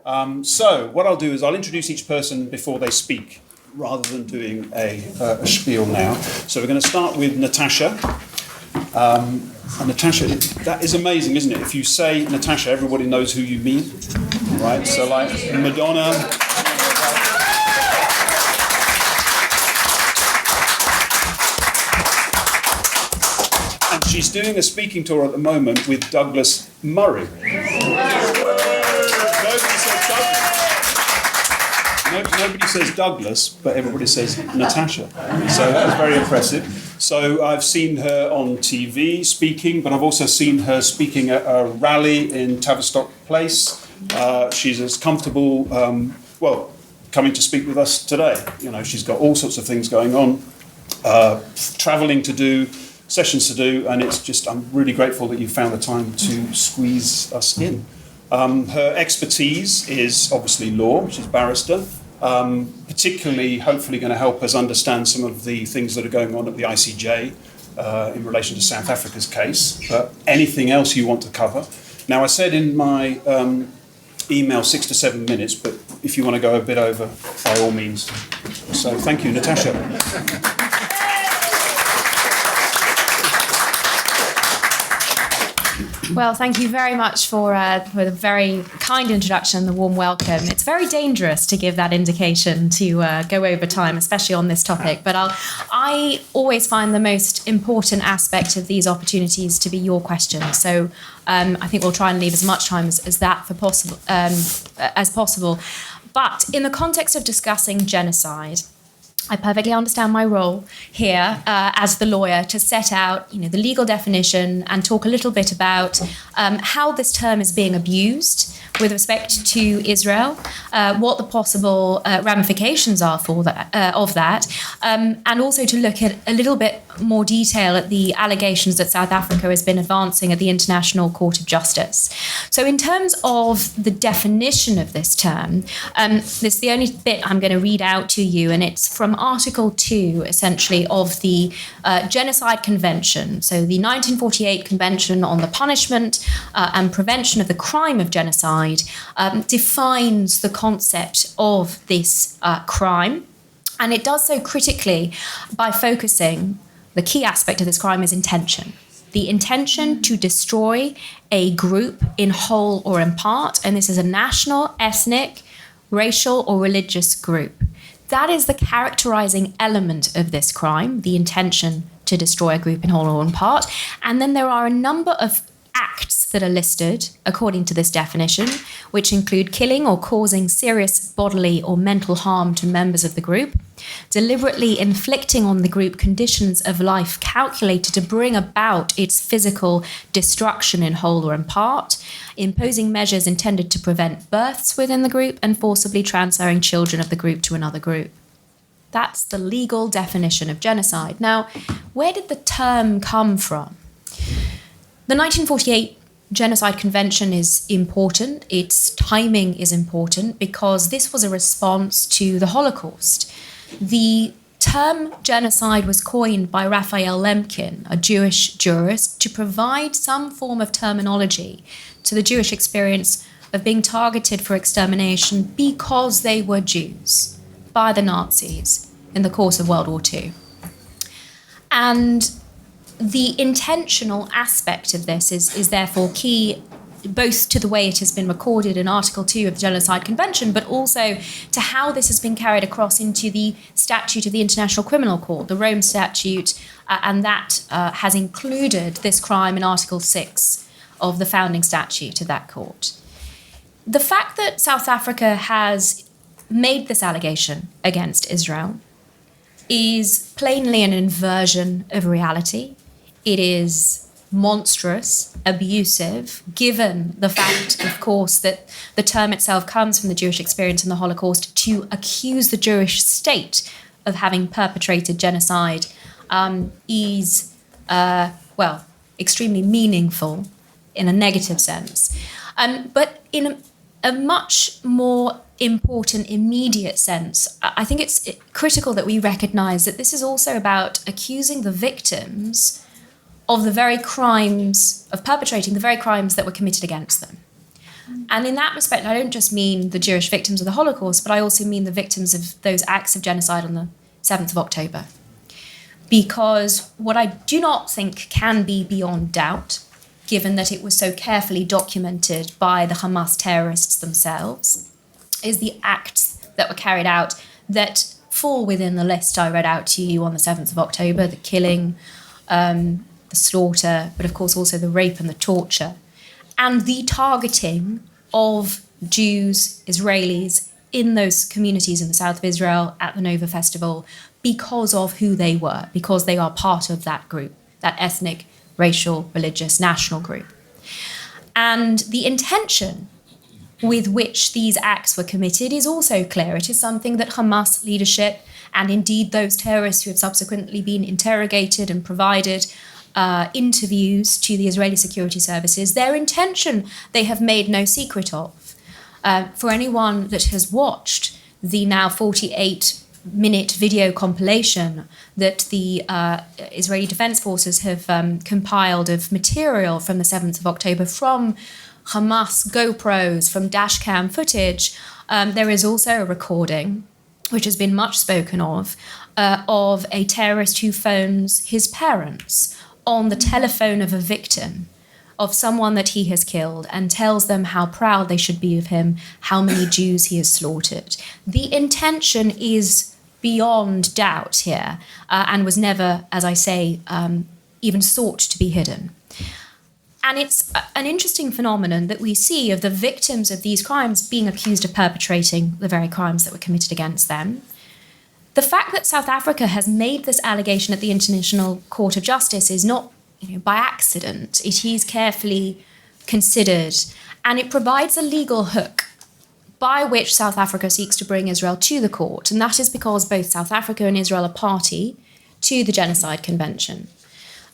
So what I'll do is I'll introduce each person before they speak, rather than doing a spiel now. So we're going to start with Natasha. And Natasha, that is amazing, isn't it? If you say Natasha, everybody knows who you mean, right? So like Madonna. And she's doing a speaking tour at the moment with Douglas Murray. Nobody says Douglas, but everybody says Natasha. So that was very impressive. So I've seen her on TV speaking, but I've also seen her speaking at a rally in Tavistock Place. She's as comfortable, coming to speak with us today. You know, she's got all sorts of things going on, travelling to do, sessions to do, and I'm really grateful that you found the time to squeeze us in. Her expertise is obviously law. She's a barrister, particularly hopefully going to help us understand some of the things that are going on at the ICJ in relation to South Africa's case. But anything else you want to cover? Now, I said in my email 6 to 7 minutes, but if you want to go a bit over, by all means. So thank you, Natasha. Well, thank you very much for the very kind introduction and the warm welcome. It's very dangerous to give that indication to go over time, especially on this topic. But I always find the most important aspect of these opportunities to be your questions. So I think we'll try and leave as much time as that for possible as possible. But in the context of discussing genocide, I perfectly understand my role here as the lawyer to set out, the legal definition and talk a little bit about how this term is being abused with respect to Israel, what the possible ramifications are of that, and also to look at a little bit more detail at the allegations that South Africa has been advancing at the International Court of Justice. So in terms of the definition of this term, this is the only bit I'm going to read out to you, and it's from Article 2, essentially, of the Genocide Convention. So the 1948 Convention on the Punishment and Prevention of the Crime of Genocide defines the concept of this crime. And it does so critically by focusing, the key aspect of this crime is intention. The intention to destroy a group in whole or in part, and this is a national, ethnic, racial or religious group. That is the characterizing element of this crime, the intention to destroy a group in whole or in part. And then there are a number of acts that are listed according to this definition, which include killing or causing serious bodily or mental harm to members of the group, deliberately inflicting on the group conditions of life calculated to bring about its physical destruction in whole or in part, imposing measures intended to prevent births within the group, and forcibly transferring children of the group to another group. That's the legal definition of genocide. Now, where did the term come from? The 1948 Genocide Convention is important. Its timing is important because this was a response to the Holocaust. The term genocide was coined by Raphael Lemkin, a Jewish jurist, to provide some form of terminology to the Jewish experience of being targeted for extermination because they were Jews by the Nazis in the course of World War II. And the intentional aspect of this is therefore key, both to the way it has been recorded in Article 2 of the Genocide Convention, but also to how this has been carried across into the statute of the International Criminal Court, the Rome Statute, and that has included this crime in Article 6 of the founding statute of that court. The fact that South Africa has made this allegation against Israel is plainly an inversion of reality. It is monstrous, abusive, given the fact, of course, that the term itself comes from the Jewish experience in the Holocaust. To accuse the Jewish state of having perpetrated genocide is, extremely meaningful in a negative sense. But in a much more important, immediate sense, I think it's critical that we recognise that this is also about accusing the victims of the very crimes, of perpetrating the very crimes that were committed against them. And in that respect, I don't just mean the Jewish victims of the Holocaust, but I also mean the victims of those acts of genocide on the 7th of October. Because what I do not think can be beyond doubt, given that it was so carefully documented by the Hamas terrorists themselves, is the acts that were carried out that fall within the list I read out to you on the 7th of October, the killing, the slaughter, but of course also the rape and the torture, and the targeting of Jews, Israelis in those communities in the south of Israel at the Nova Festival because of who they were, because they are part of that group, that ethnic, racial, religious, national group. And the intention with which these acts were committed is also clear. It is something that Hamas leadership, and indeed those terrorists who have subsequently been interrogated and provided interviews to the Israeli security services, their intention they have made no secret of. For anyone that has watched the now 48-minute video compilation that the Israeli Defense Forces have compiled of material from the 7th of October from Hamas GoPros, from dashcam footage, there is also a recording, which has been much spoken of a terrorist who phones his parents on the telephone of a victim, of someone that he has killed, and tells them how proud they should be of him, how many Jews he has slaughtered. The intention is beyond doubt here, and was never, as I say, even sought to be hidden. And it's an interesting phenomenon that we see of the victims of these crimes being accused of perpetrating the very crimes that were committed against them. The fact that South Africa has made this allegation at the International Court of Justice is not, by accident. It is carefully considered, and it provides a legal hook by which South Africa seeks to bring Israel to the court. And that is because both South Africa and Israel are party to the Genocide Convention.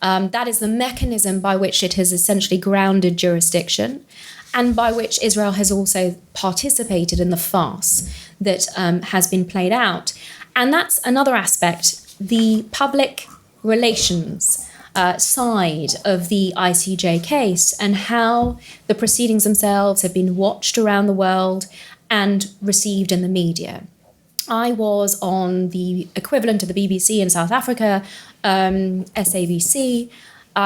That is the mechanism by which it has essentially grounded jurisdiction, and by which Israel has also participated in the farce that has been played out. And that's another aspect, the public relations side of the ICJ case, and how the proceedings themselves have been watched around the world and received in the media. I was on the equivalent of the BBC in South Africa, SABC,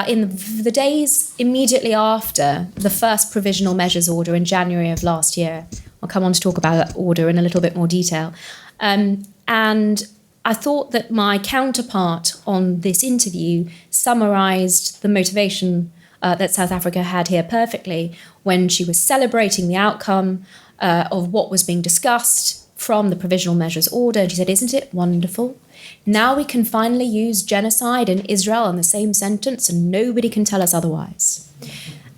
in the days immediately after the first provisional measures order in January of last year. I'll come on to talk about that order in a little bit more detail. And I thought that my counterpart on this interview summarised the motivation that South Africa had here perfectly when she was celebrating the outcome of what was being discussed from the provisional measures order. And she said, "Isn't it wonderful? Now we can finally use genocide and Israel in the same sentence and nobody can tell us otherwise."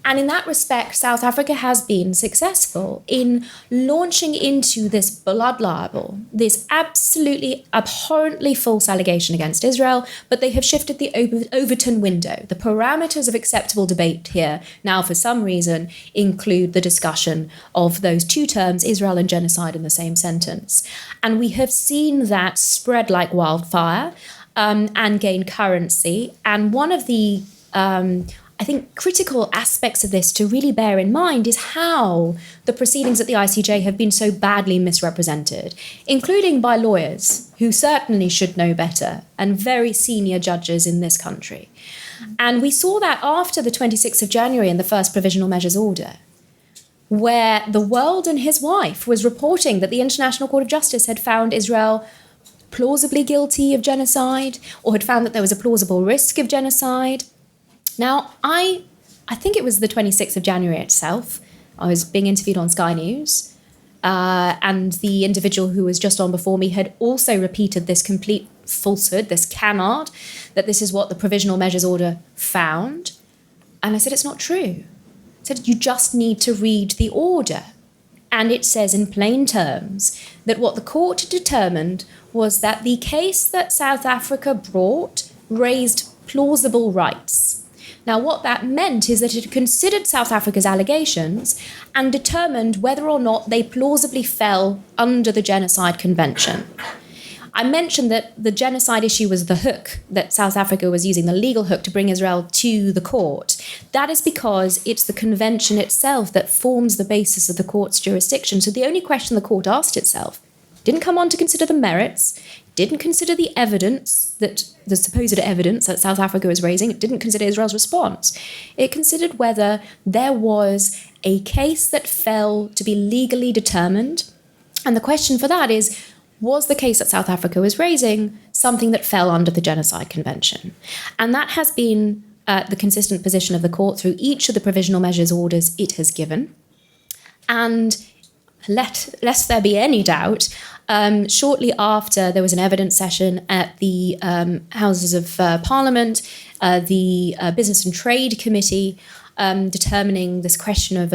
And in that respect, South Africa has been successful in launching into this blood libel, this absolutely abhorrently false allegation against Israel, but they have shifted the Overton window. The parameters of acceptable debate here now, for some reason, include the discussion of those two terms, Israel and genocide, in the same sentence. And we have seen that spread like wildfire and gain currency. And one of the I think critical aspects of this to really bear in mind is how the proceedings at the ICJ have been so badly misrepresented, including by lawyers who certainly should know better and very senior judges in this country. And we saw that after the 26th of January in the first provisional measures order, where the world and his wife was reporting that the International Court of Justice had found Israel plausibly guilty of genocide, or had found that there was a plausible risk of genocide. Now, I think it was the 26th of January itself. I was being interviewed on Sky News, and the individual who was just on before me had also repeated this complete falsehood, this canard, that this is what the provisional measures order found. And I said, it's not true. I said, you just need to read the order. And it says in plain terms that what the court determined was that the case that South Africa brought raised plausible rights. Now, what that meant is that it considered South Africa's allegations and determined whether or not they plausibly fell under the Genocide Convention. I mentioned that the genocide issue was the hook, that South Africa was using the legal hook to bring Israel to the court. That is because it's the convention itself that forms the basis of the court's jurisdiction. So the only question the court asked itself didn't come on to consider the merits, didn't consider the evidence, that the supposed evidence that South Africa was raising, it didn't consider Israel's response. It considered whether there was a case that fell to be legally determined. And the question for that is, was the case that South Africa was raising something that fell under the Genocide Convention? And that has been the consistent position of the court through each of the provisional measures orders it has given. And lest there be any doubt, shortly after there was an evidence session at the Houses of Parliament, the Business and Trade Committee determining this question of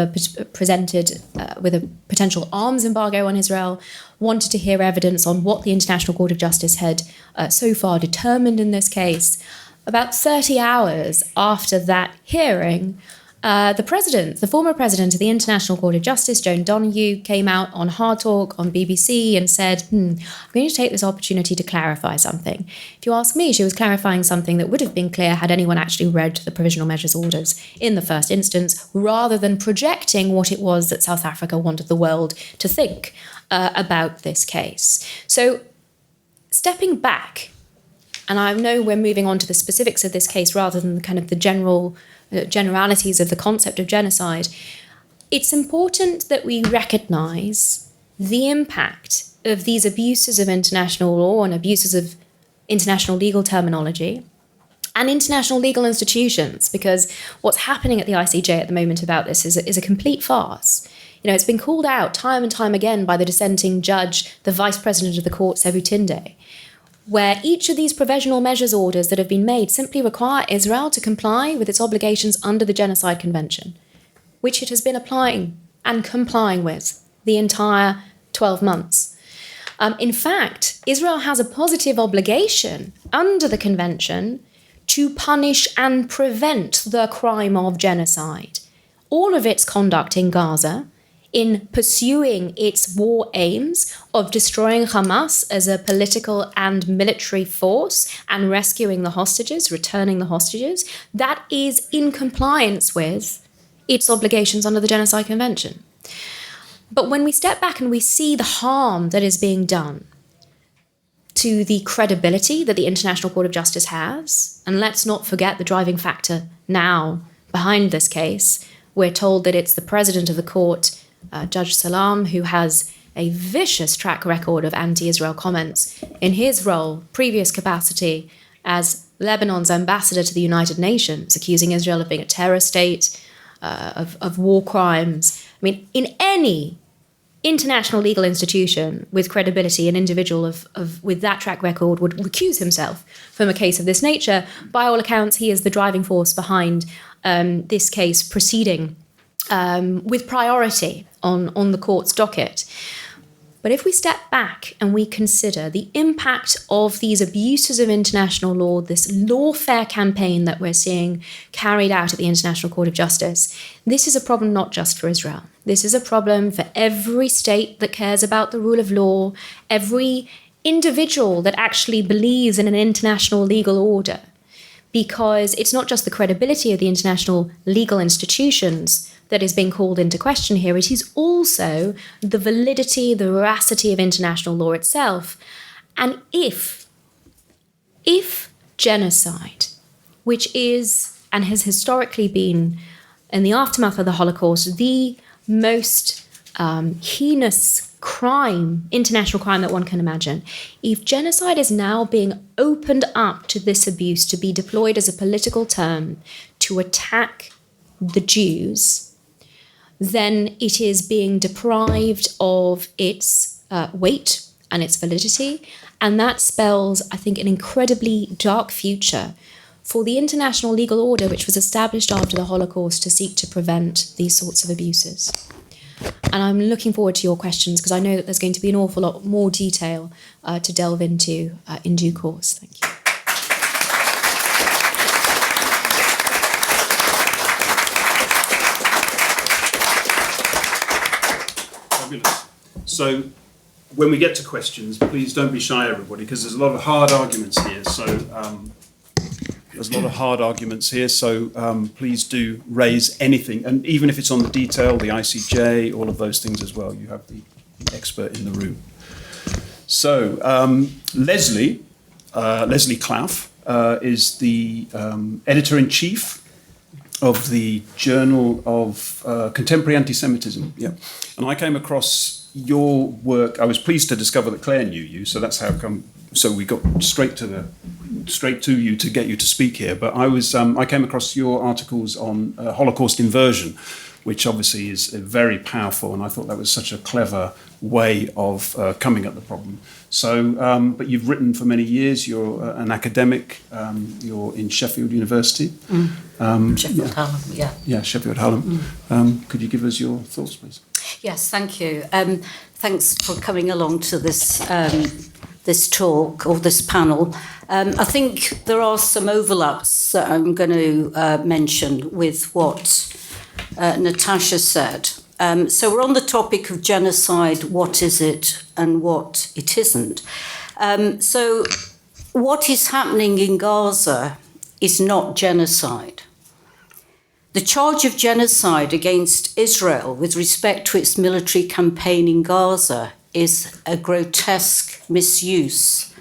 presented with a potential arms embargo on Israel, wanted to hear evidence on what the International Court of Justice had so far determined in this case. About 30 hours after that hearing, the former president of the International Court of Justice, Joan Donoghue, came out on Hard Talk on BBC and said, I'm going to take this opportunity to clarify something. If you ask me, she was clarifying something that would have been clear had anyone actually read the provisional measures orders in the first instance, rather than projecting what it was that South Africa wanted the world to think about this case. So stepping back, and I know we're moving on to the specifics of this case rather than kind of the generalities of the concept of genocide, it's important that we recognise the impact of these abuses of international law and abuses of international legal terminology and international legal institutions, because what's happening at the ICJ at the moment about this is a complete farce. You know, it's been called out time and time again by the dissenting judge, the vice president of the court, Sebutinde, where each of these provisional measures orders that have been made simply require Israel to comply with its obligations under the Genocide Convention, which it has been applying and complying with the entire 12 months. In fact, Israel has a positive obligation under the convention to punish and prevent the crime of genocide. All of its conduct in Gaza, in pursuing its war aims of destroying Hamas as a political and military force and rescuing the hostages, returning the hostages, that is in compliance with its obligations under the Genocide Convention. But when we step back and we see the harm that is being done to the credibility that the International Court of Justice has, and let's not forget the driving factor now behind this case, we're told that it's the president of the court, Judge Salam, who has a vicious track record of anti-Israel comments in his role, previous capacity as Lebanon's ambassador to the United Nations, accusing Israel of being a terror state, of war crimes. I mean, in any international legal institution with credibility, an individual with that track record would recuse himself from a case of this nature. By all accounts, he is the driving force behind this case proceeding with priority on the court's docket. But if we step back and we consider the impact of these abuses of international law, this lawfare campaign that we're seeing carried out at the International Court of Justice, this is a problem not just for Israel. This is a problem for every state that cares about the rule of law, every individual that actually believes in an international legal order. Because it's not just the credibility of the international legal institutions that is being called into question here, it is also the validity, the veracity of international law itself. And if genocide, which is and has historically been, in the aftermath of the Holocaust, the most heinous crime, international crime that one can imagine, if genocide is now being opened up to this abuse to be deployed as a political term to attack the Jews, then it is being deprived of its weight and its validity. And that spells, I think, an incredibly dark future for the international legal order which was established after the Holocaust to seek to prevent these sorts of abuses. And I'm looking forward to your questions because I know that there's going to be an awful lot more detail to delve into in due course. Thank you. Fabulous. So when we get to questions, please don't be shy, everybody, because there's a lot of hard arguments here. So please do raise anything, and even if it's on the detail, the ICJ, all of those things as well. You have the expert in the room. So Lesley Klaff is the editor-in-chief of the Journal of Contemporary Anti-Semitism. Yeah, and I came across your work. I was pleased to discover that Claire knew you, so that's how come. So we got straight to you to get you to speak here. But I came across your articles on Holocaust inversion, which obviously is very powerful, and I thought that was such a clever way of coming at the problem. So, but you've written for many years. You're an academic. You're in Sheffield University. Sheffield Hallam, yeah. Yeah, Sheffield Hallam. Could you give us your thoughts, please? Yes, thank you. Thanks for coming along to this this talk or this panel. I think there are some overlaps that I'm going to mention with what Natasha said. So we're on the topic of genocide, what is it and what it isn't. So what is happening in Gaza is not genocide. The charge of genocide against Israel with respect to its military campaign in Gaza is a grotesque misuse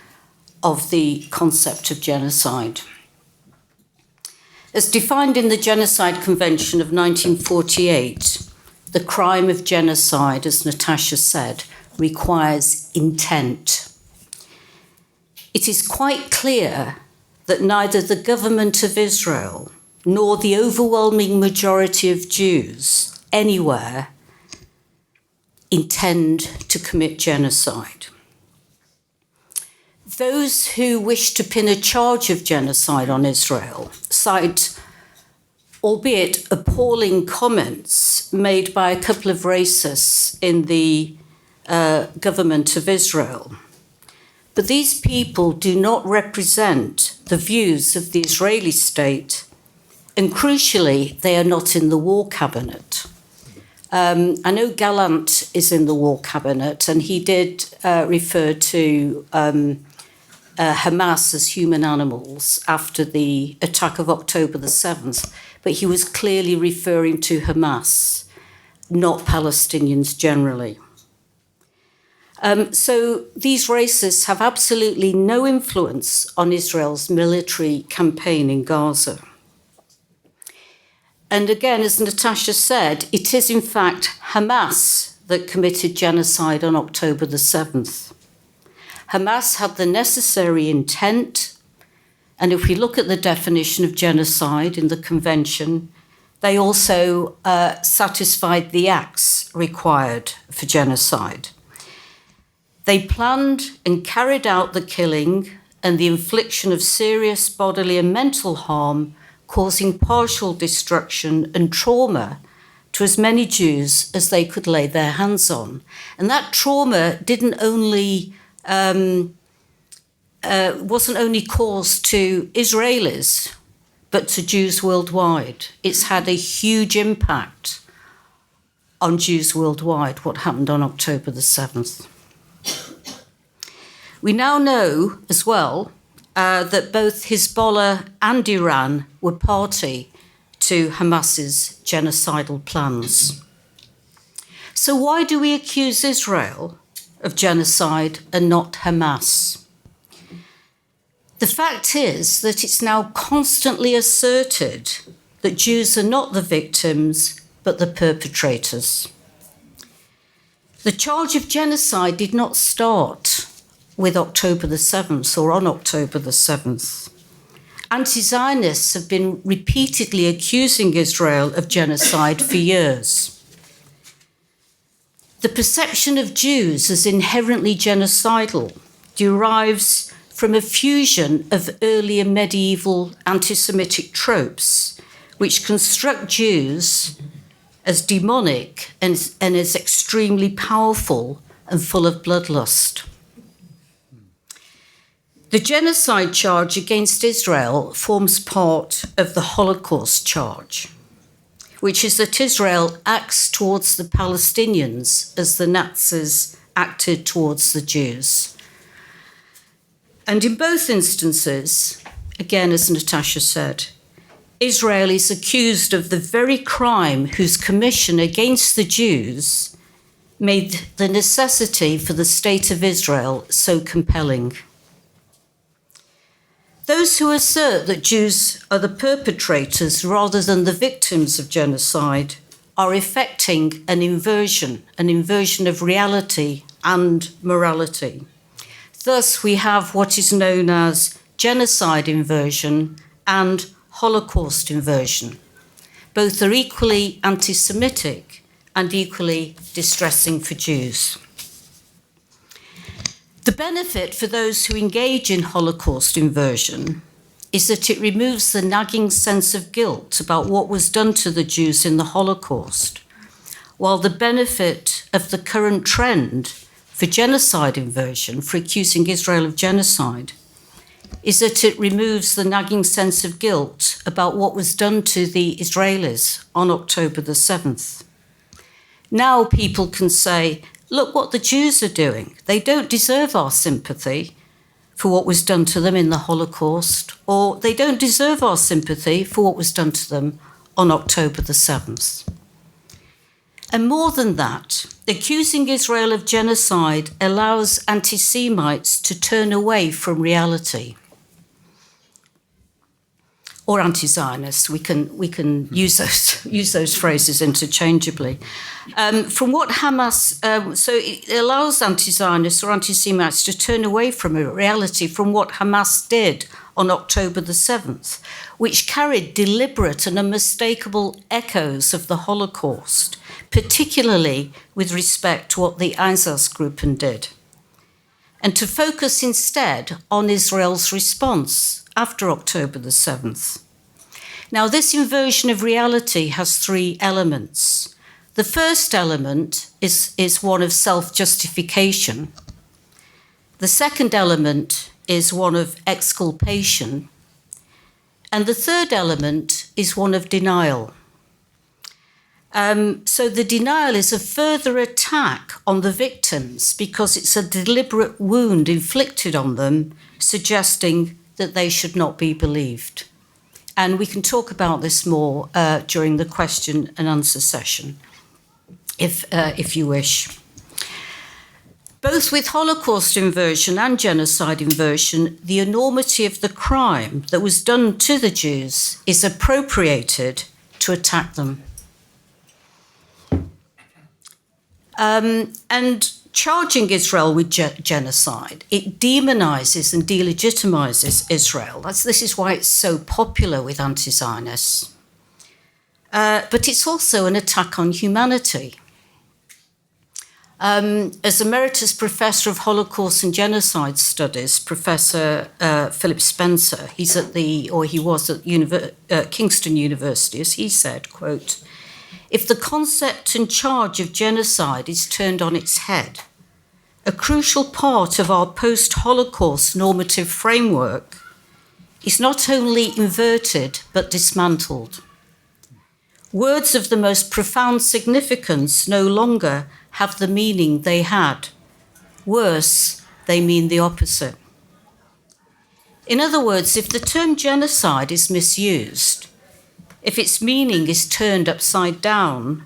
of the concept of genocide. As defined in the Genocide Convention of 1948, the crime of genocide, as Natasha said, requires intent. It is quite clear that neither the government of Israel nor the overwhelming majority of Jews anywhere intend to commit genocide. Those who wish to pin a charge of genocide on Israel cite, albeit appalling, comments made by a couple of racists in the government of Israel. But these people do not represent the views of the Israeli state, and crucially, they are not in the war cabinet. I know Gallant is in the war cabinet, and he did refer to Hamas as human animals after the attack of October the 7th, but he was clearly referring to Hamas, not Palestinians generally. So these racists have absolutely no influence on Israel's military campaign in Gaza. And again, as Natasha said, it is in fact Hamas that committed genocide on October the 7th. Hamas had the necessary intent, and if we look at the definition of genocide in the convention, they also satisfied the acts required for genocide. They planned and carried out the killing and the infliction of serious bodily and mental harm, causing partial destruction and trauma to as many Jews as they could lay their hands on. And that trauma wasn't only caused to Israelis, but to Jews worldwide. It's had a huge impact on Jews worldwide, what happened on October the 7th. We now know as well that both Hezbollah and Iran were party to Hamas's genocidal plans. So why do we accuse Israel of genocide and not Hamas? The fact is that it's now constantly asserted that Jews are not the victims, but the perpetrators. The charge of genocide did not start with October the 7th or on October the 7th. Anti-Zionists have been repeatedly accusing Israel of genocide for years. The perception of Jews as inherently genocidal derives from a fusion of earlier medieval anti-Semitic tropes, which construct Jews as demonic and as extremely powerful and full of bloodlust. The genocide charge against Israel forms part of the Holocaust charge, which is that Israel acts towards the Palestinians as the Nazis acted towards the Jews. And in both instances, again, as Natasha said, Israel is accused of the very crime whose commission against the Jews made the necessity for the state of Israel so compelling. Those who assert that Jews are the perpetrators rather than the victims of genocide are effecting an inversion of reality and morality. Thus, we have what is known as genocide inversion and Holocaust inversion. Both are equally anti-Semitic and equally distressing for Jews. The benefit for those who engage in Holocaust inversion is that it removes the nagging sense of guilt about what was done to the Jews in the Holocaust, while the benefit of the current trend for genocide inversion, for accusing Israel of genocide, is that it removes the nagging sense of guilt about what was done to the Israelis on October the 7th. Now people can say, look what the Jews are doing. They don't deserve our sympathy for what was done to them in the Holocaust, or they don't deserve our sympathy for what was done to them on October the 7th. And more than that, accusing Israel of genocide allows anti-Semites to turn away from reality. Or anti-Zionists, we can use those phrases interchangeably. From what Hamas, so it allows anti-Zionists or anti-Semites to turn away from a reality from what Hamas did on October the 7th, which carried deliberate and unmistakable echoes of the Holocaust, particularly with respect to what the Einsatzgruppen did, and to focus instead on Israel's response after October the 7th. Now, this inversion of reality has three elements. The first element is one of self-justification. The second element is one of exculpation. And the third element is one of denial. So the denial is a further attack on the victims because it's a deliberate wound inflicted on them, suggesting that they should not be believed. And we can talk about this more during the question and answer session, if you wish. Both with Holocaust inversion and genocide inversion, the enormity of the crime that was done to the Jews is appropriated to attack them. And charging Israel with genocide, it demonizes and delegitimizes Israel. This is why it's so popular with anti-Zionists. But it's also an attack on humanity. As Emeritus Professor of Holocaust and Genocide Studies, Professor Philip Spencer, he was at Kingston University, as he said, quote, "If the concept and charge of genocide is turned on its head, a crucial part of our post-Holocaust normative framework is not only inverted but dismantled. Words of the most profound significance no longer have the meaning they had. Worse, they mean the opposite. In other words, if the term genocide is misused, if its meaning is turned upside down,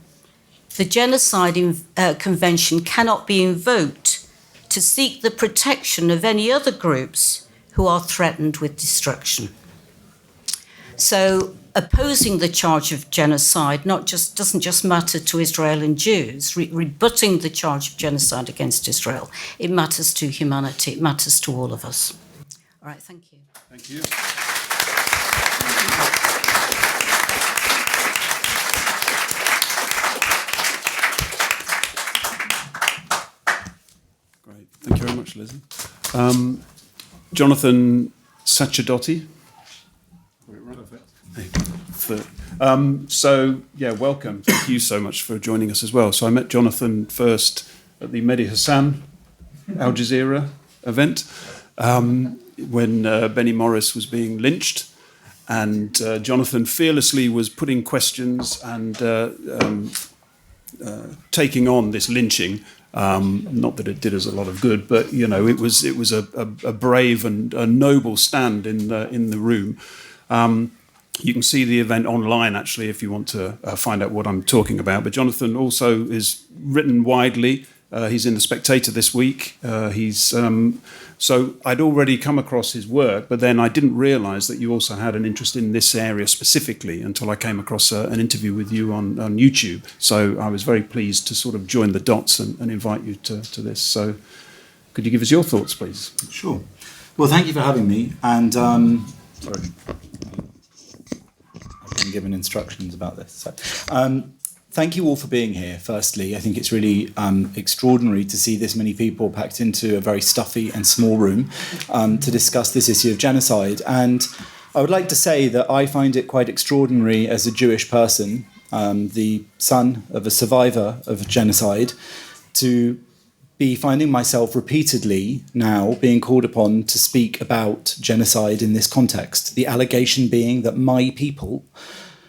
the Genocide Convention cannot be invoked to seek the protection of any other groups who are threatened with destruction." So opposing the charge of genocide doesn't just matter to Israel and Jews. Rebutting the charge of genocide against Israel, it matters to humanity. It matters to all of us. All right, thank you. Thank you. Great. Thank you very much, Lesley. Jonathan Sacerdoti. Welcome. Thank you so much for joining us as well. So I met Jonathan first at the Mehdi Hassan Al Jazeera event when Benny Morris was being lynched, and Jonathan fearlessly was putting questions and taking on this lynching Not that it did us a lot of good, but it was a brave and a noble stand in the room. You can see the event online, actually, if you want to find out what I'm talking about. But Jonathan also is written widely. He's in The Spectator this week. So I'd already come across his work, but then I didn't realise that you also had an interest in this area specifically until I came across an interview with you on YouTube. So I was very pleased to sort of join the dots and invite you to this. So could you give us your thoughts, please? Sure. Well, thank you for having me. And sorry. I've been given instructions about this. So, thank you all for being here, firstly. I think it's really extraordinary to see this many people packed into a very stuffy and small room to discuss this issue of genocide. And I would like to say that I find it quite extraordinary as a Jewish person, the son of a survivor of genocide, to be finding myself repeatedly now being called upon to speak about genocide in this context. The allegation being that my people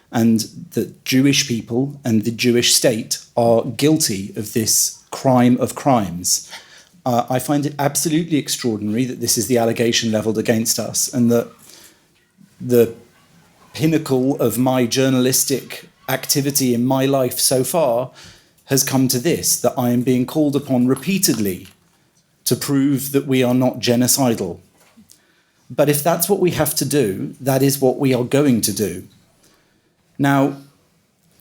and the Jewish people and the Jewish state are guilty of this crime of crimes. I find it absolutely extraordinary that this is the allegation levelled against us, and that the pinnacle of my journalistic activity in my life so far has come to this, that I am being called upon repeatedly to prove that we are not genocidal. But if that's what we have to do, that is what we are going to do. Now,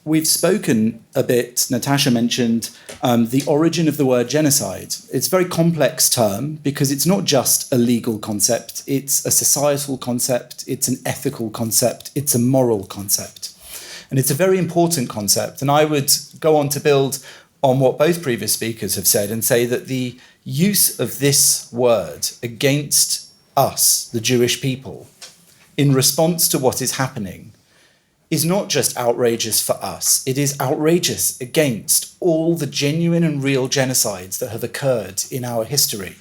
we've spoken a bit, Natasha mentioned the origin of the word genocide. It's a very complex term because it's not just a legal concept, it's a societal concept, it's an ethical concept, it's a moral concept. And it's a very important concept. And I would go on to build on what both previous speakers have said and say that the use of this word against us, the Jewish people, in response to what is happening, is not just outrageous for us, it is outrageous against all the genuine and real genocides that have occurred in our history.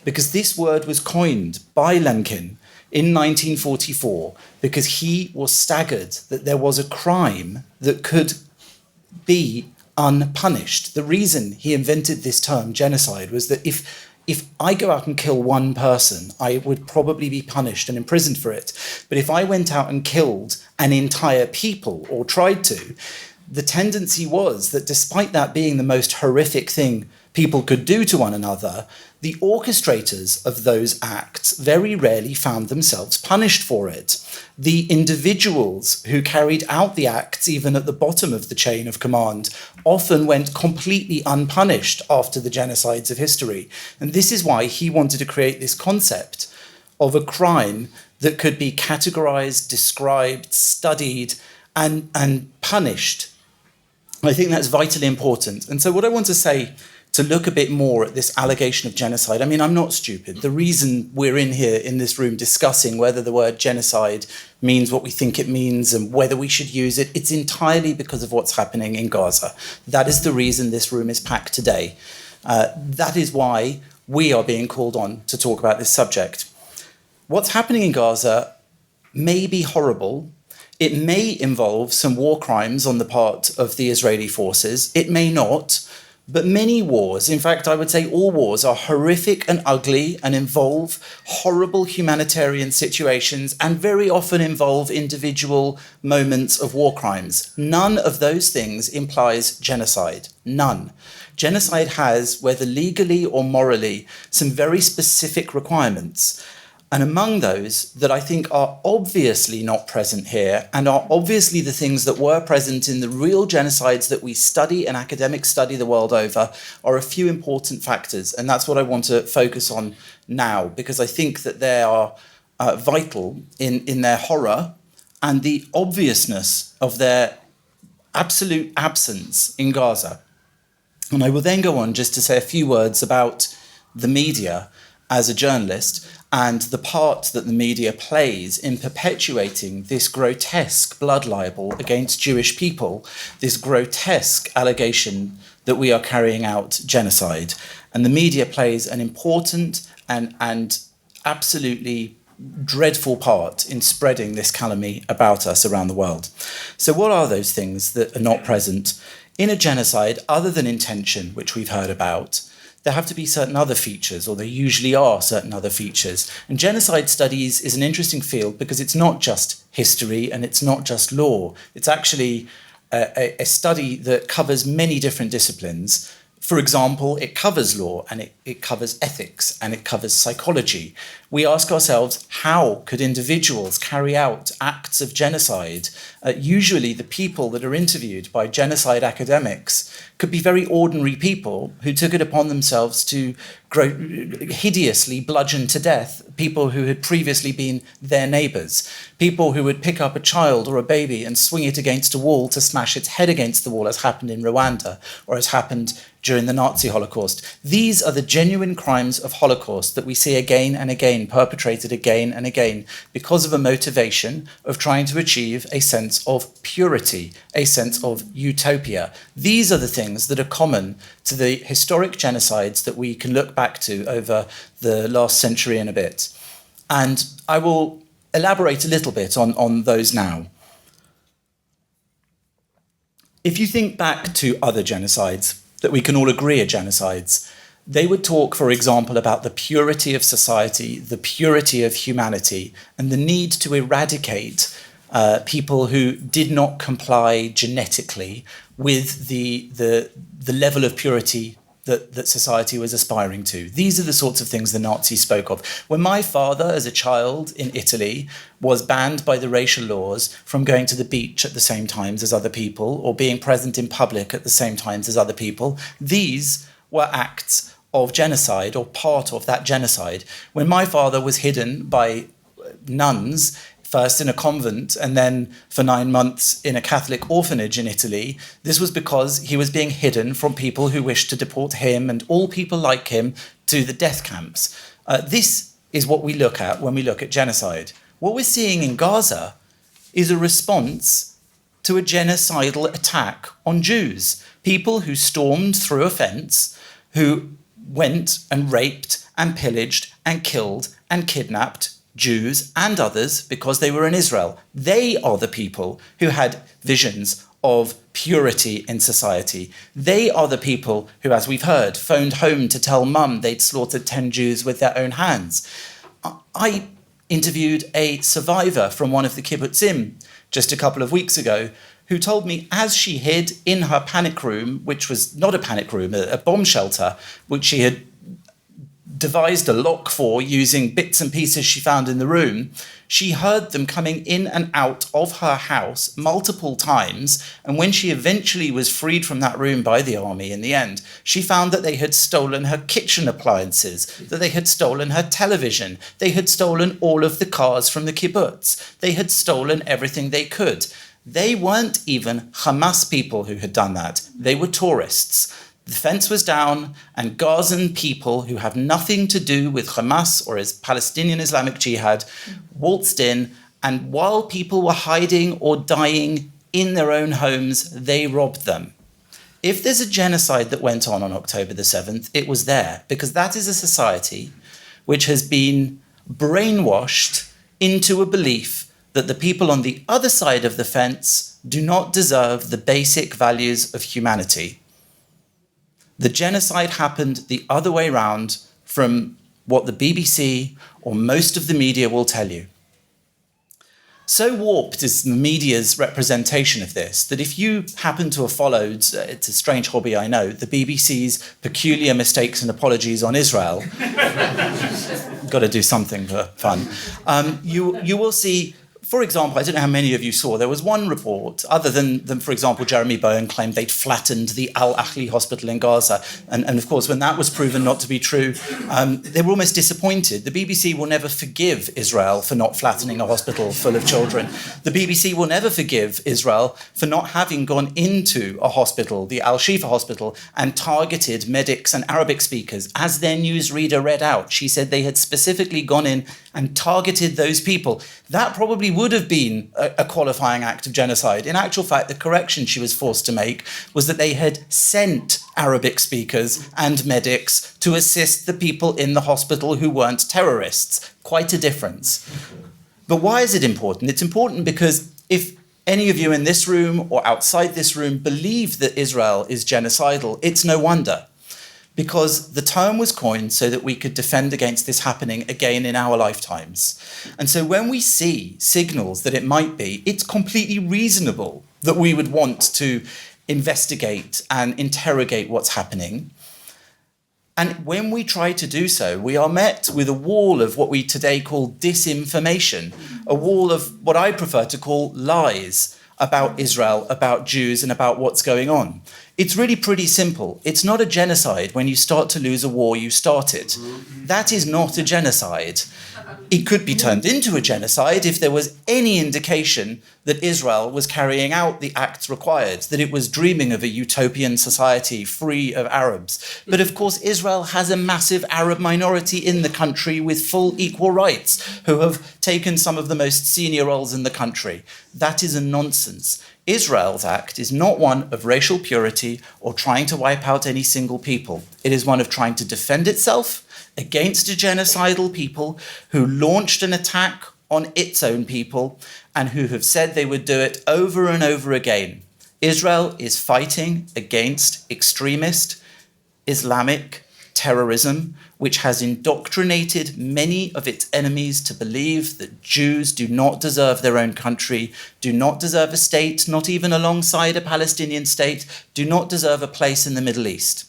Because this word was coined by Lemkin in 1944 because he was staggered that there was a crime that could be unpunished. The reason he invented this term, genocide, was that if I go out and kill one person, I would probably be punished and imprisoned for it. But if I went out and killed an entire people, or tried to, the tendency was that despite that being the most horrific thing people could do to one another, the orchestrators of those acts very rarely found themselves punished for it. The individuals who carried out the acts, even at the bottom of the chain of command, often went completely unpunished after the genocides of history. And this is why he wanted to create this concept of a crime that could be categorized, described, studied, and punished. I think that's vitally important. And so what I want to say, to look a bit more at this allegation of genocide. I mean, I'm not stupid. The reason we're in here in this room discussing whether the word genocide means what we think it means and whether we should use it, it's entirely because of what's happening in Gaza. That is the reason this room is packed today. That is why we are being called on to talk about this subject. What's happening in Gaza may be horrible. It may involve some war crimes on the part of the Israeli forces. It may not. But many wars, in fact, I would say all wars, are horrific and ugly and involve horrible humanitarian situations and very often involve individual moments of war crimes. None of those things implies genocide. None. Genocide has, whether legally or morally, some very specific requirements. And among those that I think are obviously not present here and are obviously the things that were present in the real genocides that we study and academics study the world over are a few important factors. And that's what I want to focus on now, because I think that they are vital in their horror and the obviousness of their absolute absence in Gaza. And I will then go on just to say a few words about the media as a journalist and the part that the media plays in perpetuating this grotesque blood libel against Jewish people, this grotesque allegation that we are carrying out genocide. And the media plays an important and absolutely dreadful part in spreading this calumny about us around the world. So what are those things that are not present In a genocide, other than intention, which we've heard about, there have to be certain other features, or there usually are certain other features. And genocide studies is an interesting field because it's not just history and it's not just law. It's actually a study that covers many different disciplines. For example, it covers law and it covers ethics and it covers psychology. We ask ourselves, how could individuals carry out acts of genocide? Usually the people that are interviewed by genocide academics could be very ordinary people who took it upon themselves to hideously bludgeon to death people who had previously been their neighbours, people who would pick up a child or a baby and swing it against a wall to smash its head against the wall, as happened in Rwanda or as happened during the Nazi Holocaust. These are the genuine crimes of Holocaust that we see again and again, perpetrated again and again, because of a motivation of trying to achieve a sense of purity, a sense of utopia. These are the things that are common to the historic genocides that we can look back to over the last century and a bit. And I will elaborate a little bit on those now. If you think back to other genocides that we can all agree are genocides, they would talk, for example, about the purity of society, the purity of humanity, and the need to eradicate people who did not comply genetically with the level of purity that society was aspiring to. These are the sorts of things the Nazis spoke of. When my father, as a child in Italy, was banned by the racial laws from going to the beach at the same times as other people, or being present in public at the same times as other people, these were acts of genocide, or part of that genocide. When my father was hidden by nuns, first in a convent and then for 9 months in a Catholic orphanage in Italy, this was because he was being hidden from people who wished to deport him and all people like him to the death camps. This is what we look at when we look at genocide. What we're seeing in Gaza is a response to a genocidal attack on Jews, people who stormed through a fence, who went and raped and pillaged and killed and kidnapped Jews and others because they were in Israel. They are the people who had visions of purity in society. They are the people who, as we've heard, phoned home to tell mum they'd slaughtered 10 Jews with their own hands. I interviewed a survivor from one of the kibbutzim just a couple of weeks ago who told me as she hid in her panic room, which was not a panic room, a bomb shelter, which she had devised a lock for using bits and pieces she found in the room, she heard them coming in and out of her house multiple times. And when she eventually was freed from that room by the army in the end, she found that they had stolen her kitchen appliances, that they had stolen her television, they had stolen all of the cars from the kibbutz, they had stolen everything they could. They weren't even Hamas people who had done that. They were tourists. The fence was down, and Gazan people who have nothing to do with Hamas or as Palestinian Islamic Jihad waltzed in, and while people were hiding or dying in their own homes, they robbed them. If there's a genocide that went on October the 7th, it was there, because that is a society which has been brainwashed into a belief that the people on the other side of the fence do not deserve the basic values of humanity. The genocide happened the other way round from what the BBC or most of the media will tell you. So warped is the media's representation of this that if you happen to have followed, it's a strange hobby I know, the BBC's peculiar mistakes and apologies on Israel, got to do something for fun, you will see. For example, I don't know how many of you saw, there was one report, other than for example, Jeremy Bowen claimed they'd flattened the Al-Ahli hospital in Gaza. And of course, when that was proven not to be true, they were almost disappointed. The BBC will never forgive Israel for not flattening a hospital full of children. The BBC will never forgive Israel for not having gone into a hospital, the Al-Shifa hospital, and targeted medics and Arabic speakers. As their newsreader read out, she said they had specifically gone in and targeted those people. That probably would have been a qualifying act of genocide. In actual fact, the correction she was forced to make was that they had sent Arabic speakers and medics to assist the people in the hospital who weren't terrorists. Quite a difference. But why is it important? It's important because if any of you in this room or outside this room believe that Israel is genocidal, it's no wonder, because the term was coined so that we could defend against this happening again in our lifetimes. And so when we see signals that it might be, it's completely reasonable that we would want to investigate and interrogate what's happening. And when we try to do so, we are met with a wall of what we today call disinformation, a wall of what I prefer to call lies about Israel, about Jews, and about what's going on. It's really pretty simple. It's not a genocide when you start to lose a war you started. That is not a genocide. It could be turned into a genocide if there was any indication that Israel was carrying out the acts required, that it was dreaming of a utopian society free of Arabs. But of course, Israel has a massive Arab minority in the country with full equal rights, who have taken some of the most senior roles in the country. That is a nonsense. Israel's act is not one of racial purity or trying to wipe out any single people. It is one of trying to defend itself against a genocidal people who launched an attack on its own people and who have said they would do it over and over again. Israel is fighting against extremist Islamic terrorism, which has indoctrinated many of its enemies to believe that Jews do not deserve their own country, do not deserve a state, not even alongside a Palestinian state, do not deserve a place in the Middle East.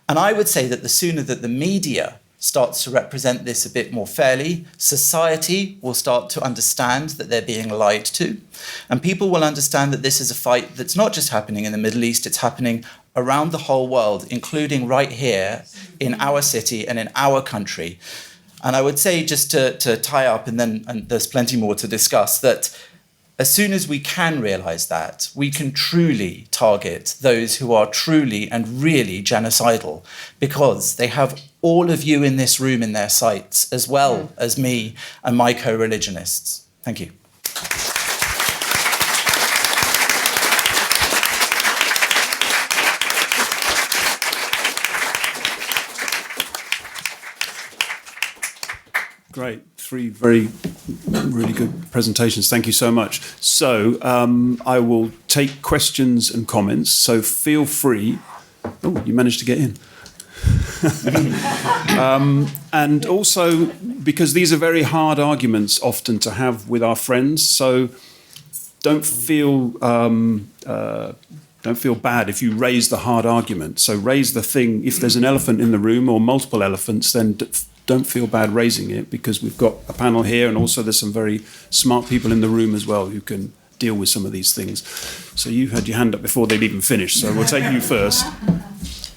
And I would say that the sooner that the media starts to represent this a bit more fairly, society will start to understand that they're being lied to, and people will understand that this is a fight that's not just happening in the Middle East, it's happening around the whole world, including right here in our city and in our country. And I would say, just to tie up, and there's plenty more to discuss, that as soon as we can realise that, we can truly target those who are truly and really genocidal, because they have all of you in this room in their sights, as well as me and my co-religionists. Thank you. Great. Three really good presentations. Thank you so much. So I will take questions and comments. So feel free. Oh, you managed to get in. And also, because these are very hard arguments often to have with our friends, so don't feel bad if you raise the hard argument. So raise the thing. If there's an elephant in the room or multiple elephants, then don't feel bad raising it, because we've got a panel here, and also there's some very smart people in the room as well who can deal with some of these things. So you had your hand up before they'd even finished, so we'll take you first.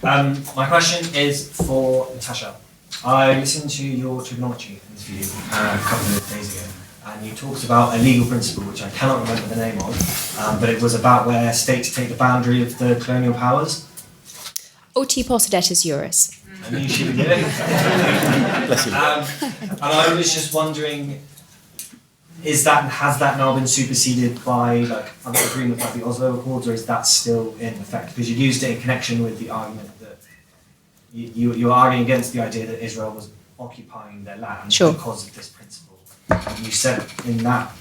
My question is for Natasha. I listened to your trigonometry interview a couple of days ago, and you talked about a legal principle, which I cannot remember the name of, but it was about where states take the boundary of the colonial powers. Oti possedetis juris. I knew she would get it. Bless you. And I was just wondering, has that now been superseded by an agreement like the Oslo Accords, or is that still in effect? Because you used it in connection with the argument that you're arguing against the idea that Israel was occupying their land because of this principle. And you said in that,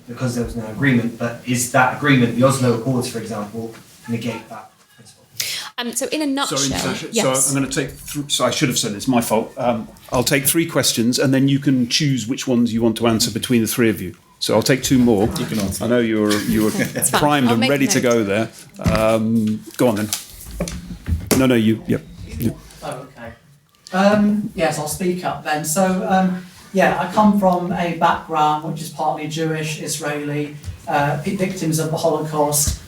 because there was no agreement, but is that agreement, the Oslo Accords, for example, negate that? So in a nutshell, Sorry, Natasha. yes. So I'm going to take. So I should have said it's my fault. I'll take three questions, and then you can choose which ones you want to answer between the three of you. So I'll take two more. You can answer. I know you were primed and ready to go there. Go on then. No, you. Yep. Oh, okay. Yes, I'll speak up then. So, I come from a background which is partly Jewish, Israeli, victims of the Holocaust.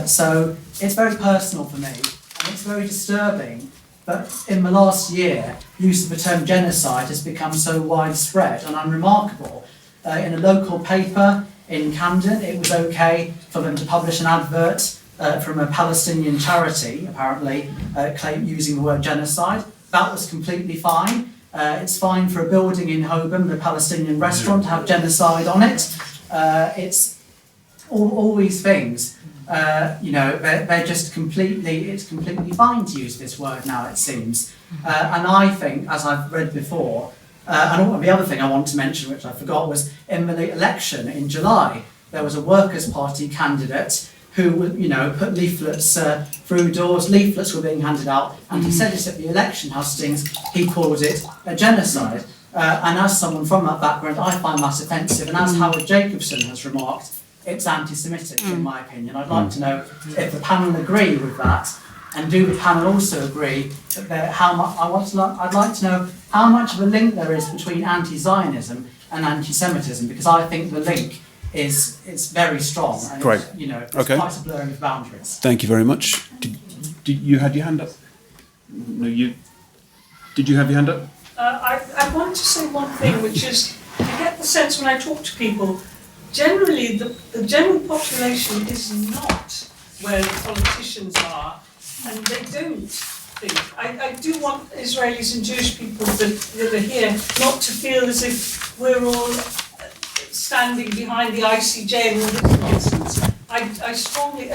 So it's very personal for me, and it's very disturbing that in the last year, use of the term genocide has become so widespread and unremarkable. In a local paper in Camden, it was okay for them to publish an advert from a Palestinian charity, apparently, using the word genocide. That was completely fine. It's fine for a building in Holborn, the Palestinian restaurant, to have genocide on it. It's all these things. They're just it's completely fine to use this word now, it seems. And I think, as I've read before, and the other thing I want to mention, which I forgot, was in the election in July, there was a Workers' Party candidate who, put leaflets through doors. Leaflets were being handed out, and he said it at the election hustings. He called it a genocide. And as someone from that background, I find that offensive. And as Howard Jacobson has remarked, it's anti-Semitic, in my opinion. I'd like to know if the panel agree with that, and do the panel also agree that I'd like to know how much of a link there is between anti-Zionism and anti-Semitism, because I think the link is very strong. And Great. It's Okay. quite a blurring of boundaries. Thank you very much. Did you had your hand up? No, did you have your hand up? I want to say one thing, which is, I get the sense when I talk to people, generally the general population is not where the politicians are, and they don't think. I do want Israelis and Jewish people that are here not to feel as if we're all standing behind the ICJ and all this nonsense. I strongly,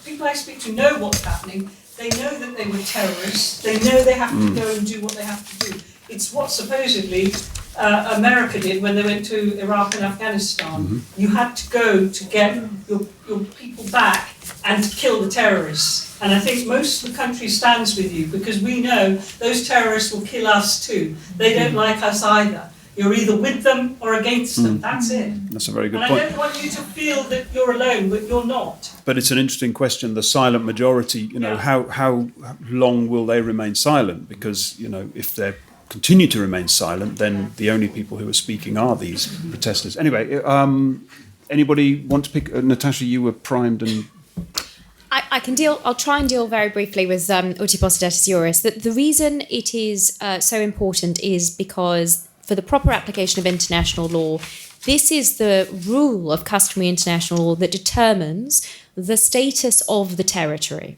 people I speak to know what's happening. They know that they were terrorists. They know they have to go and do what they have to do. It's what supposedly America did when they went to Iraq and Afghanistan. You had to go to get your people back and to kill the terrorists. And I think most of the country stands with you, because we know those terrorists will kill us too. They don't like us either. You're either with them or against them. That's it. That's a very good And point. I don't want you to feel that you're alone, but you're not. But it's an interesting question. The silent majority, how long will they remain silent? Because if they continue to remain silent, then the only people who are speaking are these protesters. Anyway, anybody want to pick? Natasha, you were primed and. I'll try and deal very briefly with uti possidetis juris. The reason it is so important is because for the proper application of international law, this is the rule of customary international law that determines the status of the territory.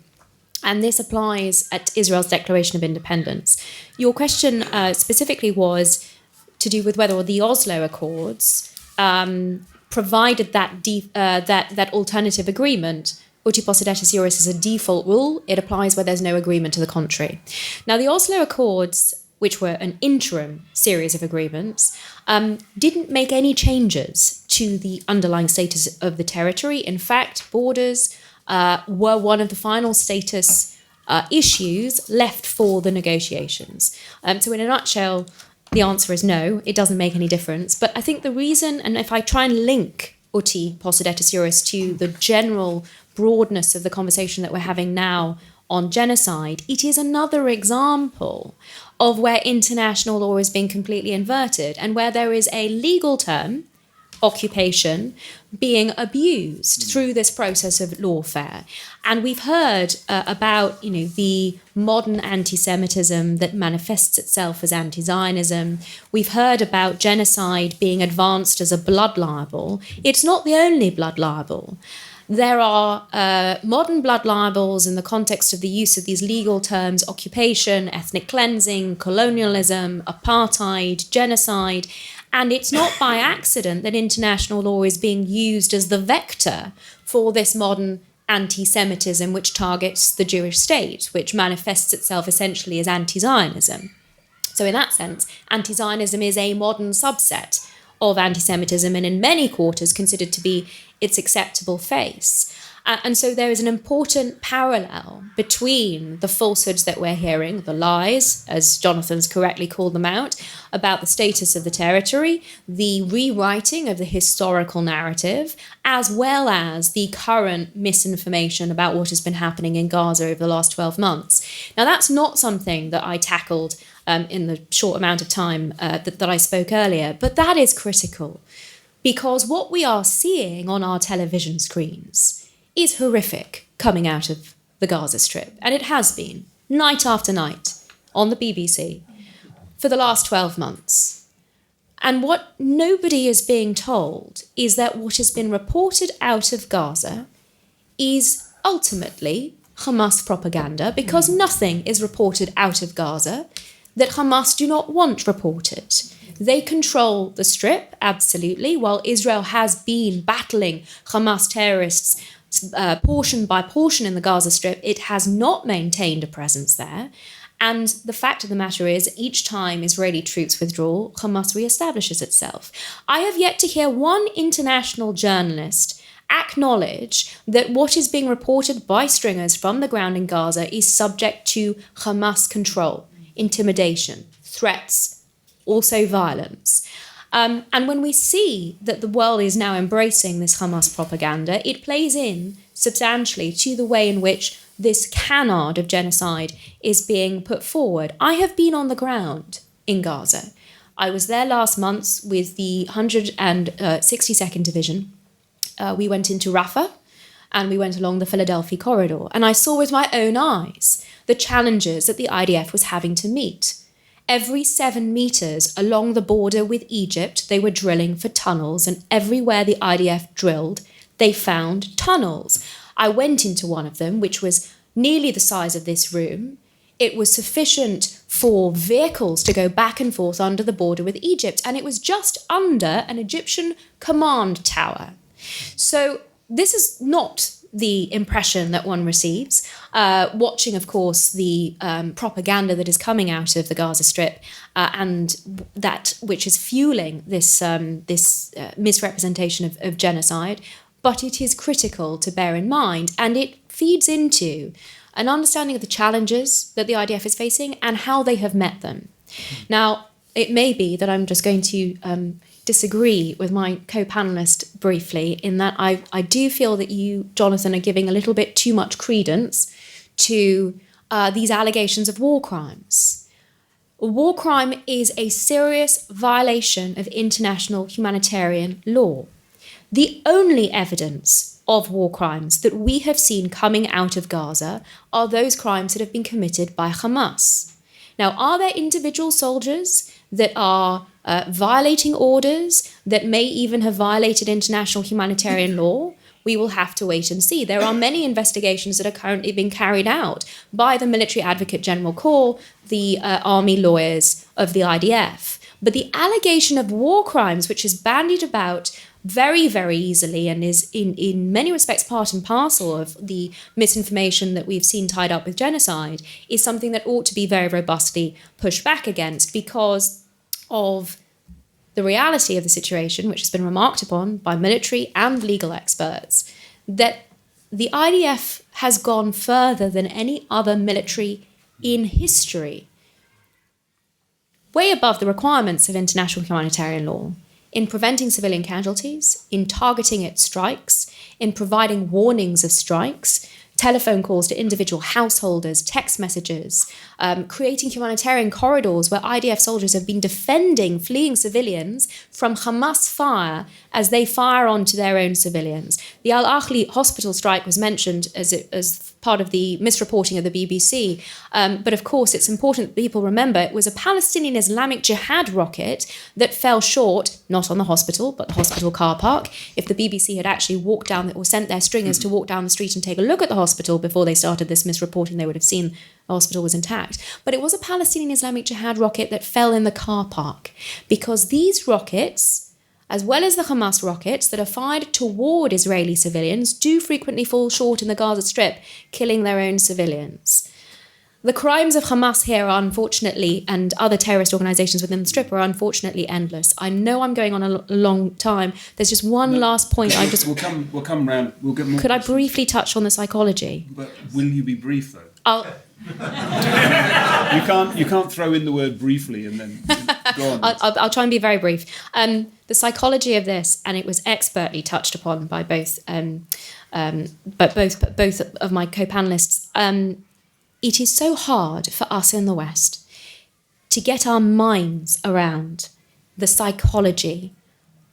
And this applies at Israel's Declaration of Independence. Your question specifically was to do with whether the Oslo Accords provided that alternative agreement. Uti possidetis juris is a default rule. It applies where there's no agreement to the contrary. Now, the Oslo Accords, which were an interim series of agreements, didn't make any changes to the underlying status of the territory. In fact, borders were one of the final status issues left for the negotiations. So in a nutshell, the answer is no, it doesn't make any difference. But I think the reason, and if I try and link uti possidetis juris to the general broadness of the conversation that we're having now on genocide, it is another example of where international law is being completely inverted and where there is a legal term, occupation, being abused through this process of lawfare. And we've heard about the modern anti-Semitism that manifests itself as anti-Zionism. We've heard about genocide being advanced as a blood libel. It's not the only blood libel. There are modern blood libels in the context of the use of these legal terms: occupation, ethnic cleansing, colonialism, apartheid, genocide. And it's not by accident that international law is being used as the vector for this modern anti-Semitism, which targets the Jewish state, which manifests itself essentially as anti-Zionism. So in that sense, anti-Zionism is a modern subset of anti-Semitism, and in many quarters considered to be its acceptable face. And so there is an important parallel between the falsehoods that we're hearing, the lies, as Jonathan's correctly called them out, about the status of the territory, the rewriting of the historical narrative, as well as the current misinformation about what has been happening in Gaza over the last 12 months. Now, that's not something that I tackled in the short amount of time that I spoke earlier, but that is critical, because what we are seeing on our television screens is horrific coming out of the Gaza Strip. And it has been, night after night, on the BBC for the last 12 months. And what nobody is being told is that what has been reported out of Gaza is ultimately Hamas propaganda, because nothing is reported out of Gaza that Hamas do not want reported. They control the Strip, absolutely, while Israel has been battling Hamas terrorists portion by portion in the Gaza Strip. It has not maintained a presence there. And the fact of the matter is, each time Israeli troops withdraw, Hamas reestablishes itself. I have yet to hear one international journalist acknowledge that what is being reported by stringers from the ground in Gaza is subject to Hamas control, intimidation, threats, also violence. And when we see that the world is now embracing this Hamas propaganda, it plays in substantially to the way in which this canard of genocide is being put forward. I have been on the ground in Gaza. I was there last month with the 162nd Division. We went into Rafah and we went along the Philadelphia corridor. And I saw with my own eyes the challenges that the IDF was having to meet. Every 7 meters along the border with Egypt, they were drilling for tunnels, and everywhere the IDF drilled, they found tunnels. I went into one of them, which was nearly the size of this room. It was sufficient for vehicles to go back and forth under the border with Egypt, and it was just under an Egyptian command tower. So this is not the impression that one receives, watching, of course, the propaganda that is coming out of the Gaza Strip and that which is fueling this misrepresentation of genocide. But it is critical to bear in mind, and it feeds into an understanding of the challenges that the IDF is facing and how they have met them. Now, it may be that I'm just going to disagree with my co-panelist briefly in that I do feel that you, Jonathan, are giving a little bit too much credence to these allegations of war crimes. A war crime is a serious violation of international humanitarian law. The only evidence of war crimes that we have seen coming out of Gaza are those crimes that have been committed by Hamas. Now, are there individual soldiers that are violating orders that may even have violated international humanitarian law? We will have to wait and see. There are many investigations that are currently being carried out by the Military Advocate General Corps, the army lawyers of the IDF. But the allegation of war crimes, which is bandied about very, very easily and is in many respects part and parcel of the misinformation that we've seen tied up with genocide, is something that ought to be very robustly pushed back against because of the reality of the situation, which has been remarked upon by military and legal experts, that the IDF has gone further than any other military in history, way above the requirements of international humanitarian law, in preventing civilian casualties, in targeting its strikes, in providing warnings of strikes, telephone calls to individual householders, text messages, creating humanitarian corridors where IDF soldiers have been defending fleeing civilians from Hamas fire as they fire onto their own civilians. The Al-Ahli hospital strike was mentioned as part of the misreporting of the BBC. But of course, it's important that people remember it was a Palestinian Islamic Jihad rocket that fell short, not on the hospital, but the hospital car park. If the BBC had actually walked down or sent their stringers to walk down the street and take a look at the hospital before they started this misreporting, they would have seen the hospital was intact. But it was a Palestinian Islamic Jihad rocket that fell in the car park because these rockets, as well as the Hamas rockets that are fired toward Israeli civilians, do frequently fall short in the Gaza Strip, killing their own civilians. The crimes of Hamas here are unfortunately, and other terrorist organizations within the Strip are unfortunately endless. I know I'm going on a long time. There's just one last point. We'll come round. We'll get more. Could I briefly touch on the psychology? But will you be brief though? I'll You can't throw in the word briefly and then go on. I'll try and be very brief. The psychology of this, and it was expertly touched upon by both of my co-panelists. It is so hard for us in the West to get our minds around the psychology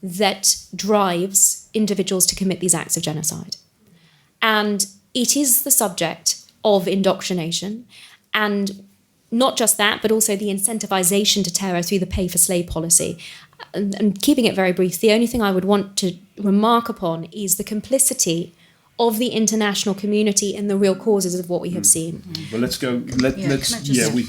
that drives individuals to commit these acts of genocide. And it is the subject of indoctrination, and not just that, but also the incentivization to terror through the pay-for-slay policy. And keeping it very brief, the only thing I would want to remark upon is the complicity of the international community in the real causes of what we have seen. Well, let's go. We can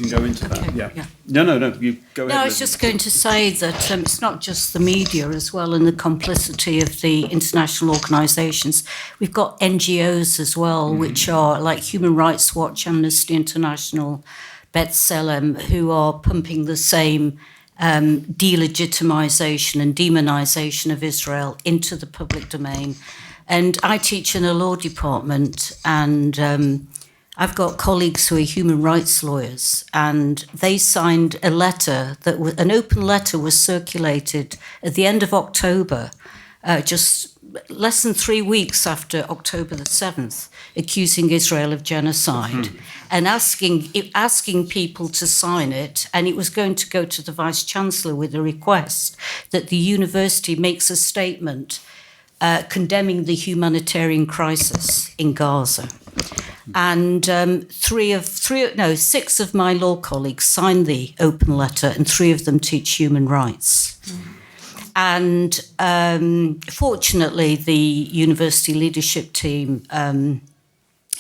go into that. Yeah. No. You go ahead. No, I was just going to say that it's not just the media as well and the complicity of the international organisations. We've got NGOs as well, which are like Human Rights Watch, Amnesty International, B'Tselem, who are pumping the same delegitimization and demonization of Israel into the public domain. And I teach in a law department, and I've got colleagues who are human rights lawyers, and they signed a letter an open letter was circulated at the end of October, just less than 3 weeks after October the 7th, accusing Israel of genocide and asking people to sign it. And it was going to go to the Vice Chancellor with a request that the university makes a statement condemning the humanitarian crisis in Gaza. And 6 of my law colleagues signed the open letter, and 3 of them teach human rights. And fortunately, the university leadership team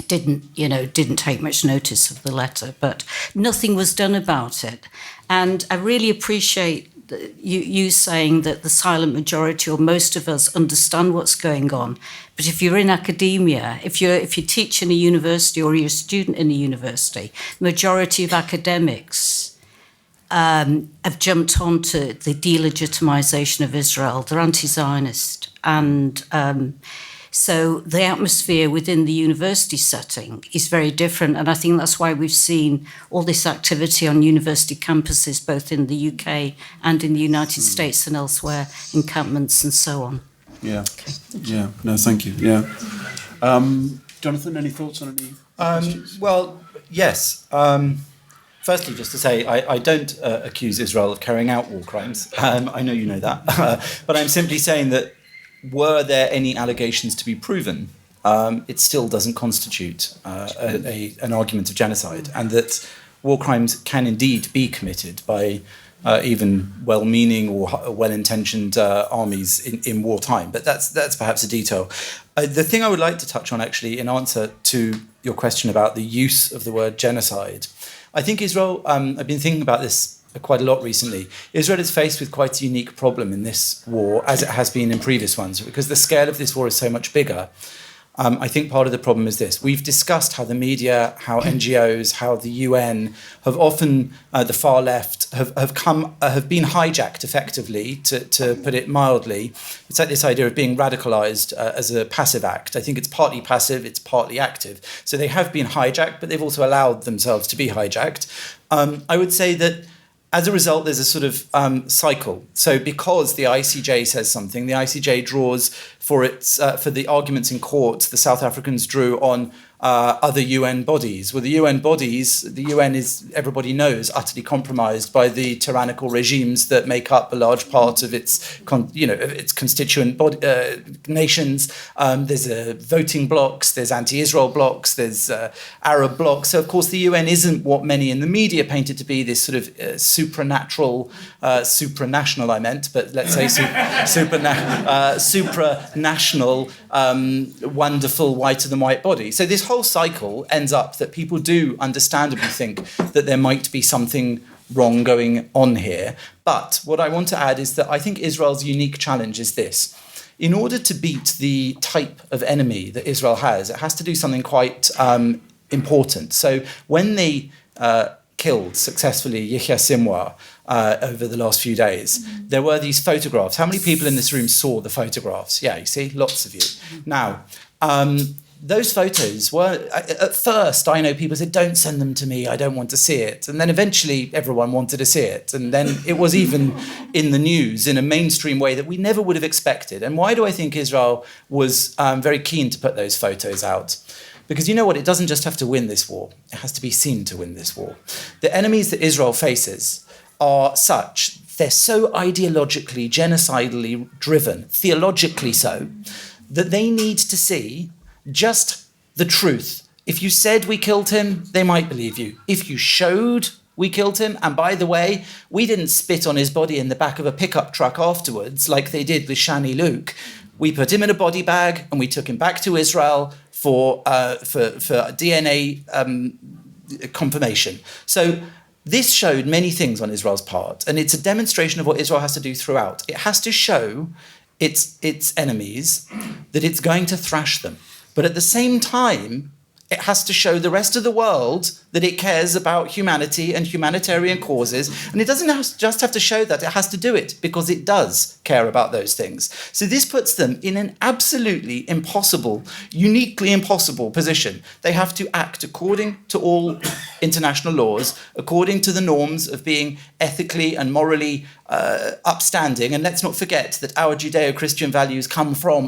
didn't take much notice of the letter, but nothing was done about it. And I really appreciate you saying that the silent majority, or most of us, understand what's going on. But if you're in academia, if you teach in a university or you're a student in a university, the majority of academics have jumped onto the delegitimization of Israel. They're anti-Zionist. And so the atmosphere within the university setting is very different. And I think that's why we've seen all this activity on university campuses, both in the UK and in the United States and elsewhere, encampments and so on. Yeah. Yeah. No, thank you. Yeah. Jonathan, any thoughts on any questions? Well, yes. Firstly, just to say, I don't accuse Israel of carrying out war crimes. I know you know that. But I'm simply saying that were there any allegations to be proven, it still doesn't constitute an argument of genocide, and that war crimes can indeed be committed by even well-meaning or well-intentioned armies in wartime. But that's perhaps a detail. The thing I would like to touch on, actually, in answer to your question about the use of the word genocide, I think Israel, I've been thinking about this quite a lot recently. Israel is faced with quite a unique problem in this war, as it has been in previous ones, because the scale of this war is so much bigger. I think part of the problem is this. We've discussed how the media, how NGOs, how the UN have often, the far left, have been hijacked effectively, to put it mildly. It's like this idea of being radicalized as a passive act. I think it's partly passive, it's partly active. So they have been hijacked, but they've also allowed themselves to be hijacked. I would say that as a result, there's a sort of cycle. So because the ICJ says something, the ICJ draws for the arguments in court, the South Africans drew on other UN bodies. Well, the UN bodies, the UN is, everybody knows, utterly compromised by the tyrannical regimes that make up a large part of its constituent nations. There's voting blocs, there's anti-Israel blocs, there's Arab blocs. So, of course, the UN isn't what many in the media painted to be, this sort of supranational, I meant, but let's say supranational, wonderful whiter-than-white body. So this whole cycle ends up that people do understandably think that there might be something wrong going on here. But what I want to add is that I think Israel's unique challenge is this. In order to beat the type of enemy that Israel has, it has to do something quite important. So when they killed successfully Yahya Sinwar over the last few days, there were these photographs. How many people in this room saw the photographs? Yeah, you see, lots of you. Now, those photos were, at first, I know people said, don't send them to me, I don't want to see it. And then eventually everyone wanted to see it. And then it was even in the news in a mainstream way that we never would have expected. And why do I think Israel was very keen to put those photos out? Because you know what, it doesn't just have to win this war, it has to be seen to win this war. The enemies that Israel faces are such, they're so ideologically, genocidally driven, theologically so, that they need to see just the truth. If you said we killed him, they might believe you. If you showed we killed him, and by the way, we didn't spit on his body in the back of a pickup truck afterwards, like they did with Shani Luke. We put him in a body bag and we took him back to Israel for DNA confirmation. So this showed many things on Israel's part, and it's a demonstration of what Israel has to do throughout. It has to show its enemies that it's going to thrash them. But at the same time, it has to show the rest of the world that it cares about humanity and humanitarian causes. And it doesn't just have to show that, it has to do it because it does care care about those things. So this puts them in an absolutely impossible, uniquely impossible position. They have to act according to all international laws, according to the norms of being ethically and morally upstanding. And let's not forget that our Judeo-Christian values come from,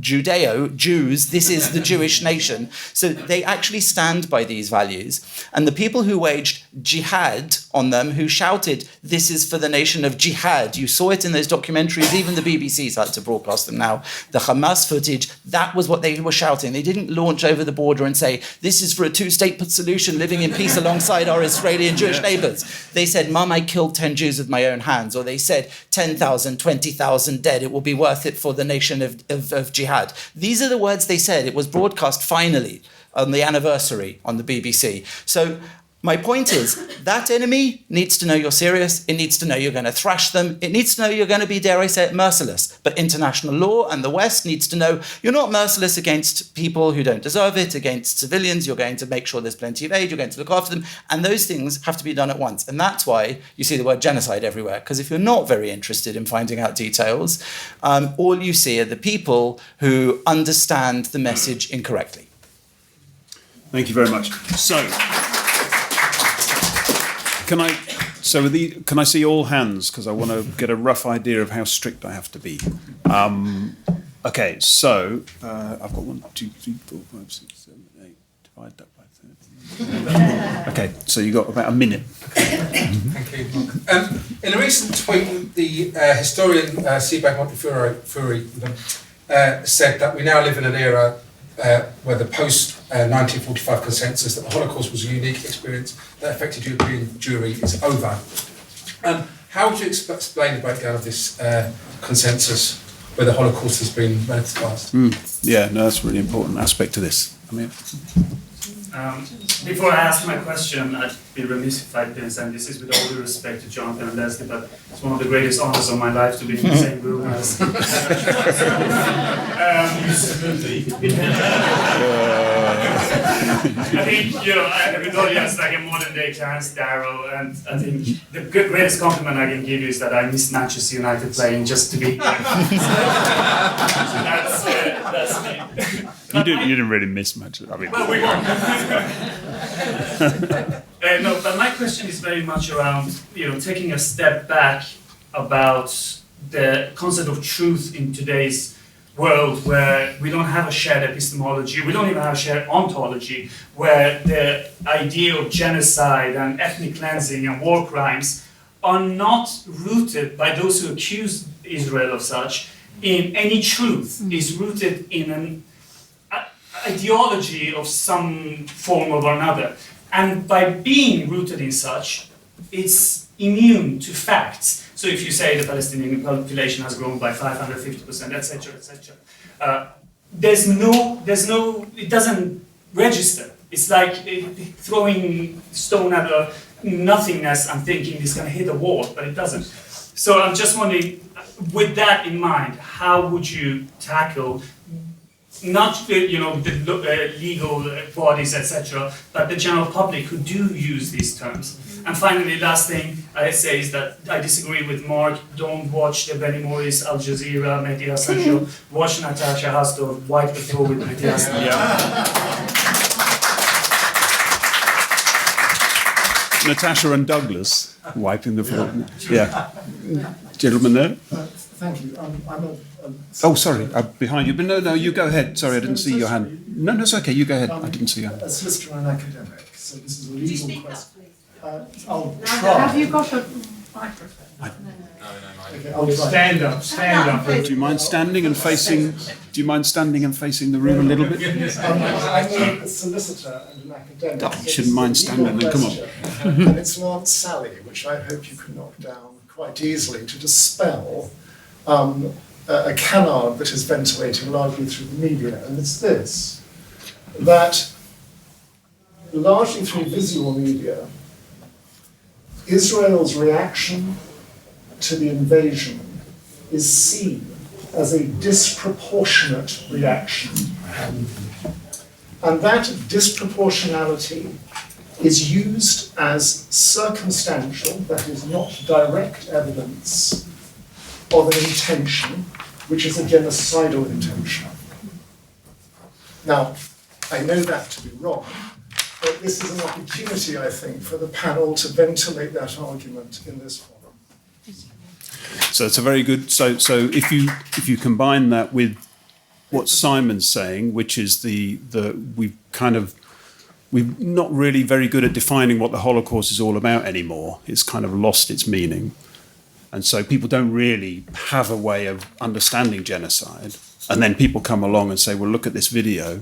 Judeo, Jews, this is the Jewish nation. So they actually stand by these values. And the people who waged jihad on them, who shouted, this is for the nation of jihad, you saw it in those documentaries, even the BBC's had to broadcast them now, the Hamas footage, that was what they were shouting. They didn't launch over the border and say, this is for a two-state solution, living in peace alongside our Israeli and Jewish neighbours. They said, Mum, I killed 10 Jews with my own hands. Or they said, 10,000, 20,000 dead, it will be worth it for the nation of jihad. These are the words they said. It was broadcast finally on the anniversary on the BBC. So my point is, that enemy needs to know you're serious. It needs to know you're going to thrash them. It needs to know you're going to be, dare I say it, merciless. But international law and the West needs to know you're not merciless against people who don't deserve it, against civilians. You're going to make sure there's plenty of aid. You're going to look after them. And those things have to be done at once. And that's why you see the word genocide everywhere. Because if you're not very interested in finding out details, all you see are the people who understand the message incorrectly. Thank you very much. Can I see all hands? Because I want to get a rough idea of how strict I have to be. Okay, so I've got 1, 2, 3, 4, 5, 6, 7, 8. Divide that by 30. Okay, so you got about a minute. Thank you. In a recent tweet, the historian Seaback Montefiore said that we now live in an era where the post-1945 consensus that the Holocaust was a unique experience that affected European Jewry is over. How would you explain the breakdown of this consensus where the Holocaust has been relativised? Yeah, no, that's a really important aspect to this. I mean, before I ask my question, I'd be remiss if I didn't, and this is with all due respect to Jonathan and Lesley, but it's one of the greatest honors of my life to be in the same room as. I think, everybody has like a modern day Clarence Darrow, and I think the greatest compliment I can give you is that I miss Manchester United playing just to be here. That's me. you didn't really miss much. I mean, well, we won. No, but my question is very much around, taking a step back about the concept of truth in today's world, where we don't have a shared epistemology, we don't even have a shared ontology, where the idea of genocide and ethnic cleansing and war crimes are not rooted by those who accuse Israel of such in any truth, is rooted in an ideology of some form or another. And by being rooted in such, it's immune to facts. So if you say the Palestinian population has grown by 550%, etc., etc., it doesn't register. It's like throwing stone at a nothingness and thinking it's going to hit a wall, but it doesn't. So I'm just wondering, with that in mind, how would you tackle not the legal bodies, etc., but the general public who do use these terms? And finally, last thing I say is that I disagree with Mark. Don't watch the Benny Morris, Al Jazeera, Mehdi Hassan show. Watch Natasha Hausdorff, wipe the floor with Mehdi Hassan. Natasha and Douglas wiping the floor. Yeah. Gentleman there. Thank you. Oh, sorry, behind you. But no, you go ahead. Sorry, I didn't see your hand. No, it's okay. You go ahead. I didn't see your hand. A solicitor and an academic, so this is a legal question. I'll try. Have you got a microphone? Okay, I'll try. Stand up. Do you mind standing and facing? Do you mind standing and facing the room a little bit? I'm a solicitor and an academic. Oh, you shouldn't mind standing. Then come on. And it's an Aunt Sally, which I hope you can knock down quite easily to dispel a canard that is ventilating largely through the media, and it's this: that largely through visual media, Israel's reaction to the invasion is seen as a disproportionate reaction. And that disproportionality is used as circumstantial, that is not direct evidence, of an intention which is a genocidal intention. Now, I know that to be wrong, but this is an opportunity, I think, for the panel to ventilate that argument in this forum. So it's a very good. So if you combine that with what Simon's saying, which is we're not really very good at defining what the Holocaust is all about anymore. It's kind of lost its meaning, and so people don't really have a way of understanding genocide. And then people come along and say, "Well, look at this video.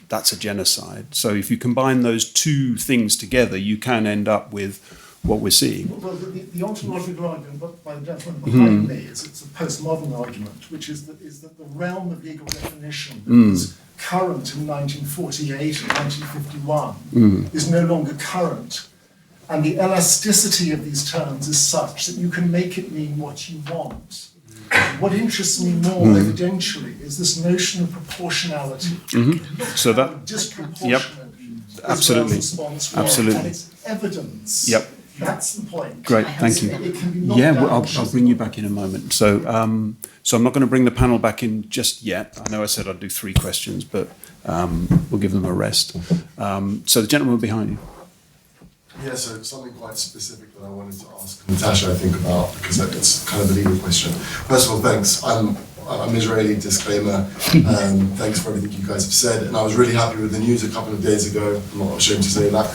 That's a genocide." So if you combine those two things together, you can end up with what we're seeing. Well, the ontological argument by the gentleman behind me is it's a postmodern argument, which is that the realm of legal definition that was current in 1948 and 1951 is no longer current. And the elasticity of these terms is such that you can make it mean what you want. What interests me more, evidentially, is this notion of proportionality. So that disproportionate absolutely, response was, absolutely, and its evidence. Yep. That's the point. Great, thank you. It can be knocked Yeah, down. well, I'll bring you back in a moment. So, so I'm not going to bring the panel back in just yet. I know I said I'd do 3 questions, but we'll give them a rest. So the gentleman behind you. Yeah, so something quite specific that I wanted to ask Natasha, I think, about, because it's kind of a legal question. First of all, thanks. I'm Israeli, disclaimer. Thanks for everything you guys have said. And I was really happy with the news a couple of days ago. I'm not ashamed to say that.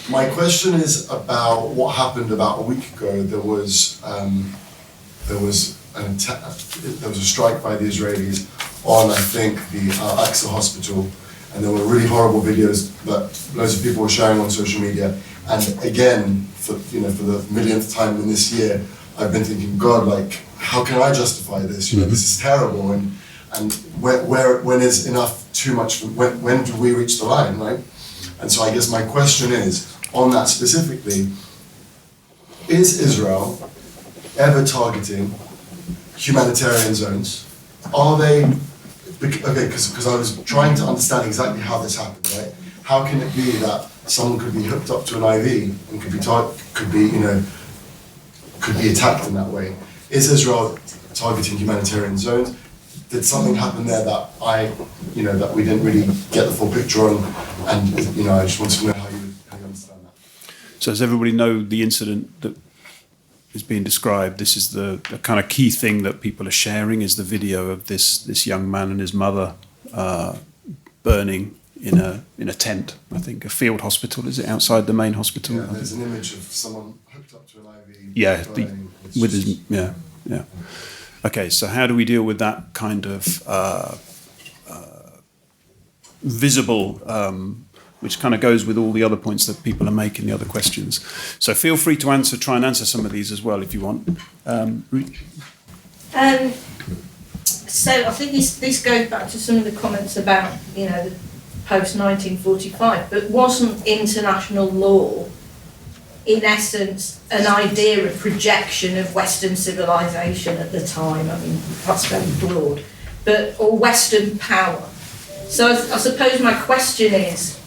My question is about what happened about a week ago. There was a strike by the Israelis on, I think, the Al-Aqsa hospital. And there were really horrible videos that loads of people were sharing on social media. And again, for the millionth time in this year, I've been thinking, God, like, how can I justify this? This is terrible. And when is enough too much? When do we reach the line, right? And so I guess my question is, on that specifically, is Israel ever targeting humanitarian zones? Are they? Okay, because I was trying to understand exactly how this happened, right? How can it be that someone could be hooked up to an IV and could be attacked in that way? Is Israel targeting humanitarian zones? Did something happen there that that we didn't really get the full picture on? And I just wanted to know how you understand that. So does everybody know the incident that is being described? This is the kind of key thing that people are sharing, is the video of this young man and his mother burning in a tent. I think a field hospital. Is it outside the main hospital? Yeah, there's an image of someone hooked up to an IV. Yeah, burning. with his yeah. Okay, so how do we deal with that kind of visible? Which kind of goes with all the other points that people are making, the other questions. So feel free to try and answer some of these as well if you want. Ruth? So I think this goes back to some of the comments about, the post-1945, but wasn't international law, in essence, an idea of projection of Western civilization at the time? I mean, that's very broad, or Western power. So I suppose my question is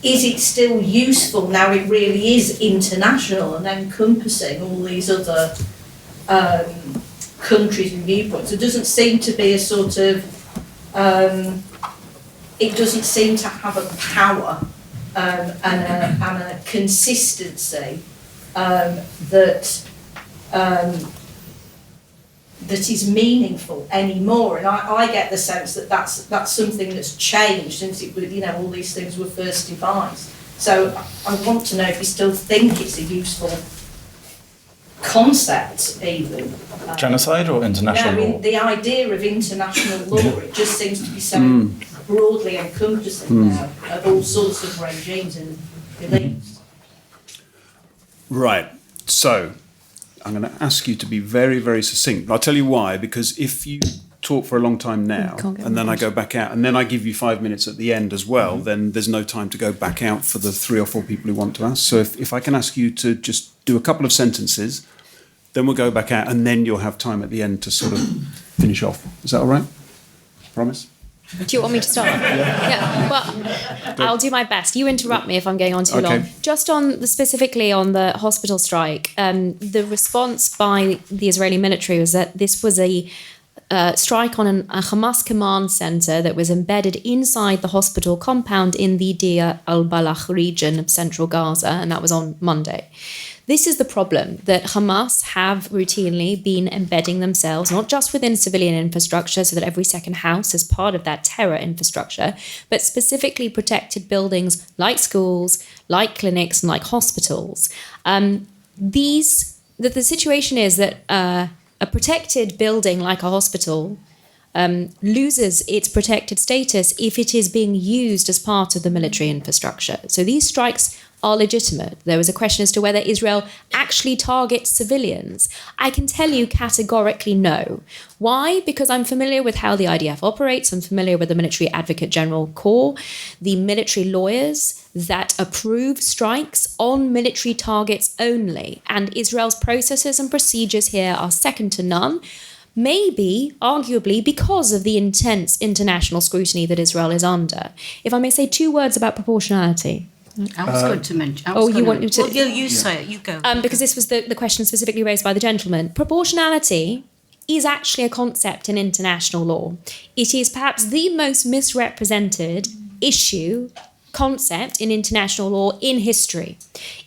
it still useful now it really is international and encompassing all these other countries and viewpoints? It doesn't seem to be a sort of, it doesn't seem to have a power and a consistency that is meaningful anymore, and I get the sense that that's something that's changed since all these things were first devised. So I want to know if you still think it's a useful concept, even. Genocide or international law? The idea of international law, it just seems to be so broadly encompassing now of all sorts of regimes and beliefs. Right. So I'm going to ask you to be very, very succinct. I'll tell you why, because if you talk for a long time now and then I go back out and then I give you 5 minutes at the end as well, then there's no time to go back out for the 3 or 4 people who want to ask. So if I can ask you to just do a couple of sentences, then we'll go back out and then you'll have time at the end to sort of finish off. Is that all right? Promise? Do you want me to start? Yeah. Well, I'll do my best. You interrupt me if I'm going on too long. Just specifically on the hospital strike, the response by the Israeli military was that this was a strike on a Hamas command center that was embedded inside the hospital compound in the Deir al-Balach region of central Gaza, and that was on Monday. This is the problem, that Hamas have routinely been embedding themselves, not just within civilian infrastructure, so that every second house is part of that terror infrastructure, but specifically protected buildings like schools, like clinics, and like hospitals. The situation is that a protected building like a hospital loses its protected status if it is being used as part of the military infrastructure. So these strikes are legitimate. There was a question as to whether Israel actually targets civilians. I can tell you categorically no. Why? Because I'm familiar with how the IDF operates. I'm familiar with the Military Advocate General Corps, the military lawyers that approve strikes on military targets only. And Israel's processes and procedures here are second to none. Maybe, arguably, because of the intense international scrutiny that Israel is under. If I may say 2 words about proportionality. I was going to mention. You say it. You go. Because this was the question specifically raised by the gentleman. Proportionality is actually a concept in international law. It is perhaps the most misrepresented concept in international law in history.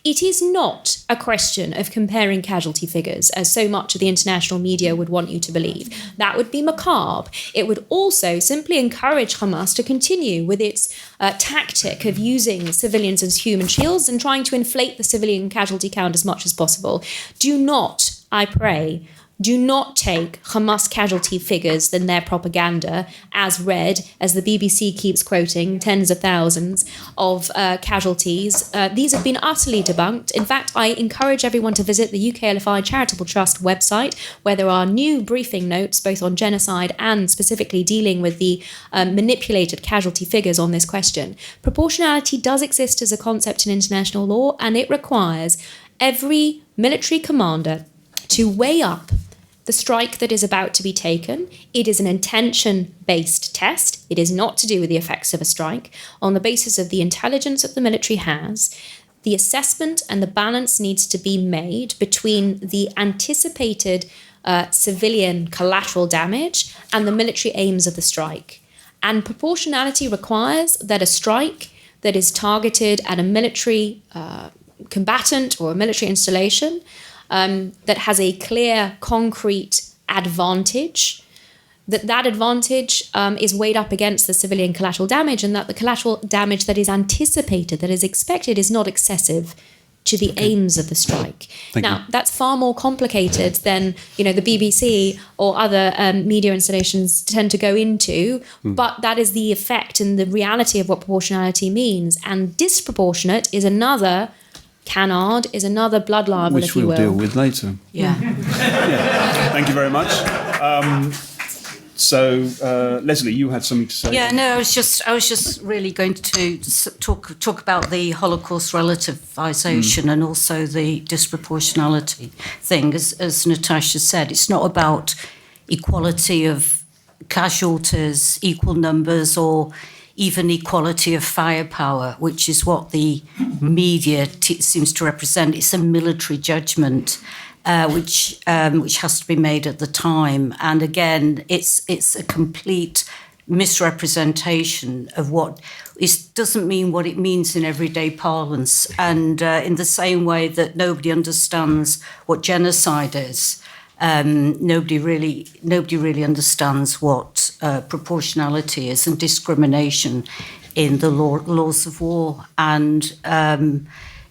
It is not a question of comparing casualty figures, as so much of the international media would want you to believe. That would be macabre. It would also simply encourage Hamas to continue with its tactic of using civilians as human shields and trying to inflate the civilian casualty count as much as possible. Do not, I pray, do not take Hamas casualty figures than their propaganda as read, as the BBC keeps quoting, tens of thousands of casualties. These have been utterly debunked. In fact, I encourage everyone to visit the UKLFI Charitable Trust website, where there are new briefing notes, both on genocide and specifically dealing with the manipulated casualty figures on this question. Proportionality does exist as a concept in international law, and it requires every military commander to weigh up the strike that is about to be taken. It is an intention-based test. It is not to do with the effects of a strike. On the basis of the intelligence that the military has, the assessment and the balance needs to be made between the anticipated civilian collateral damage and the military aims of the strike. And proportionality requires that a strike that is targeted at a military combatant or a military installation that has a clear, concrete advantage, that advantage is weighed up against the civilian collateral damage, and that the collateral damage that is anticipated, that is expected, is not excessive to the aims of the strike. That's far more complicated than the BBC or other media installations tend to go into, but that is the effect and the reality of what proportionality means. And disproportionate is another canard, is another blood libel, which if you will. Which we'll deal with later. Yeah. Thank you very much. Lesley, you had something to say? Yeah, no, I was just really going to talk about the Holocaust relativization and also the disproportionality thing. As Natasha said, it's not about equality of casualties, equal numbers, or even equality of firepower, which is what the media seems to represent. It's a military judgment, which has to be made at the time. And again, it's a complete misrepresentation of what it doesn't mean what it means in everyday parlance. And in the same way that nobody understands what genocide is, nobody really understands what proportionality is and discrimination in the laws of war. And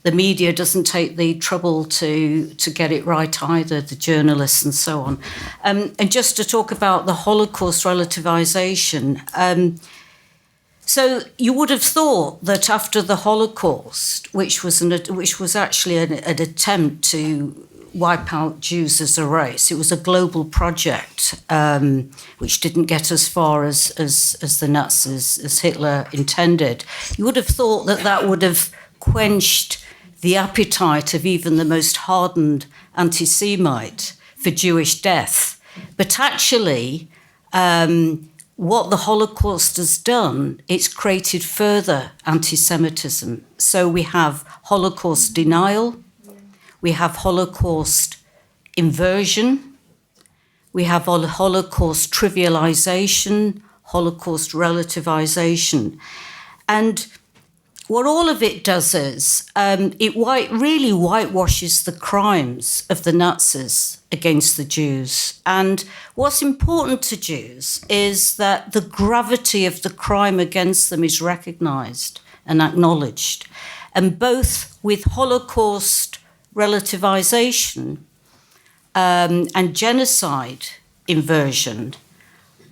the media doesn't take the trouble to get it right either, the journalists and so on. And just to talk about the Holocaust relativization, so you would have thought that after the Holocaust, which was actually an attempt to wipe out Jews as a race, it was a global project which didn't get as far as the Nazis, as Hitler intended. You would have thought that would have quenched the appetite of even the most hardened anti-Semite for Jewish death. But actually, what the Holocaust has done, it's created further anti-Semitism. So we have Holocaust denial, we have Holocaust inversion, we have Holocaust trivialization, Holocaust relativization. And what all of it does is it really whitewashes the crimes of the Nazis against the Jews. And what's important to Jews is that the gravity of the crime against them is recognized and acknowledged. And both with Holocaust relativization and genocide inversion,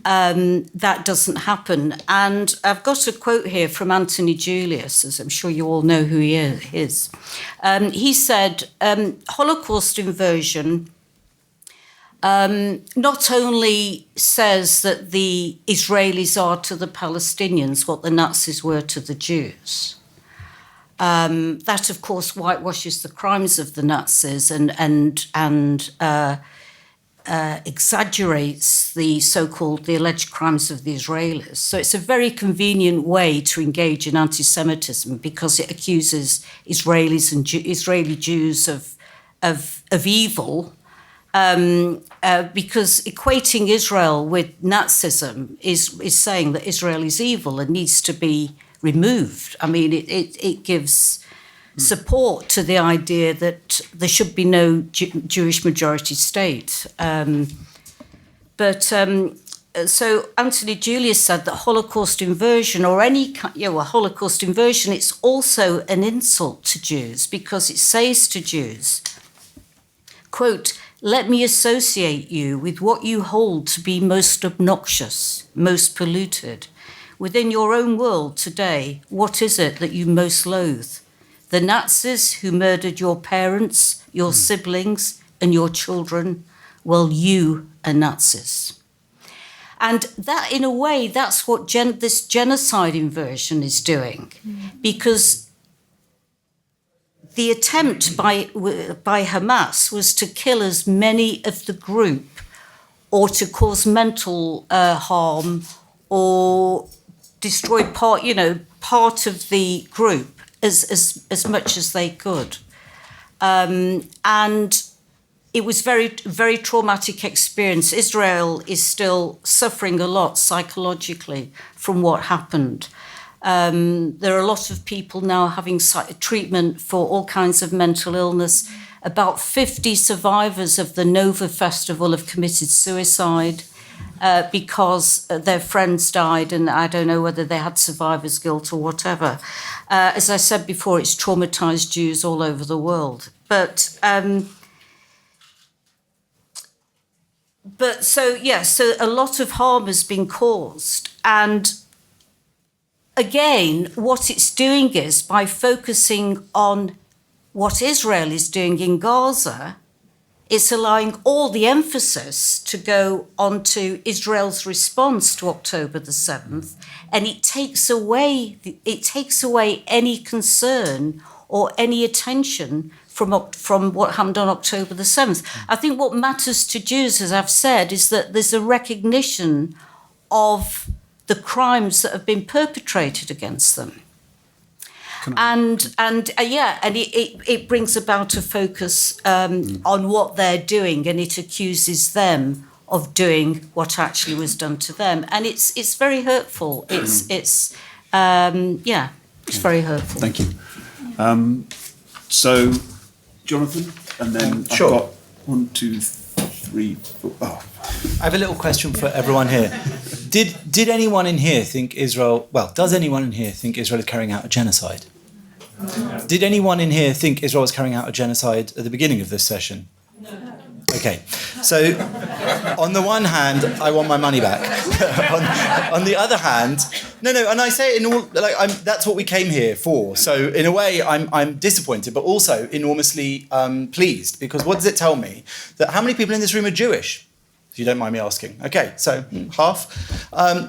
that doesn't happen. And I've got a quote here from Anthony Julius, as I'm sure you all know who he is. He said, Holocaust inversion not only says that the Israelis are to the Palestinians what the Nazis were to the Jews. That, of course, whitewashes the crimes of the Nazis and exaggerates the alleged crimes of the Israelis. So it's a very convenient way to engage in anti-Semitism because it accuses Israelis and Israeli Jews of evil, because equating Israel with Nazism is saying that Israel is evil and needs to be removed. I mean, it gives support to the idea that there should be no Jewish majority state. So Anthony Julius said that Holocaust inversion or Holocaust inversion, it's also an insult to Jews because it says to Jews, quote, "Let me associate you with what you hold to be most obnoxious, most polluted. Within your own world today, what is it that you most loathe? The Nazis who murdered your parents, your siblings, and your children? Well, you are Nazis." And that, in a way, that's what this genocide inversion is doing. Because the attempt by Hamas was to kill as many of the group or to cause mental harm or destroy part of the group as much as they could. And it was very, very traumatic experience. Israel is still suffering a lot psychologically from what happened. There are a lot of people now having treatment for all kinds of mental illness. About 50 survivors of the Nova Festival have committed suicide because their friends died, and I don't know whether they had survivor's guilt or whatever. As I said before, it's traumatized Jews all over the world. So a lot of harm has been caused. And again, what it's doing is, by focusing on what Israel is doing in Gaza, it's allowing all the emphasis to go onto Israel's response to October the 7th, and it takes away any concern or any attention from what happened on October the 7th. I think what matters to Jews, as I've said, is that there's a recognition of the crimes that have been perpetrated against them. It brings about a focus on what they're doing, and it accuses them of doing what actually was done to them, and it's very hurtful. It's very hurtful. Thank you. So, Jonathan, and then sure. I've got 1, 2, 3, 4. Oh. I have a little question for everyone here. Did anyone in here think Israel? Well, does anyone in here think Israel is carrying out a genocide? No. Did anyone in here think Israel was carrying out a genocide at the beginning of this session? No. Okay, so on the one hand, I want my money back. on the other hand, no, and I say it in all that's what we came here for. So in a way, I'm disappointed, but also enormously pleased, because what does it tell me? That how many people in this room are Jewish? If you don't mind me asking. Okay, so half.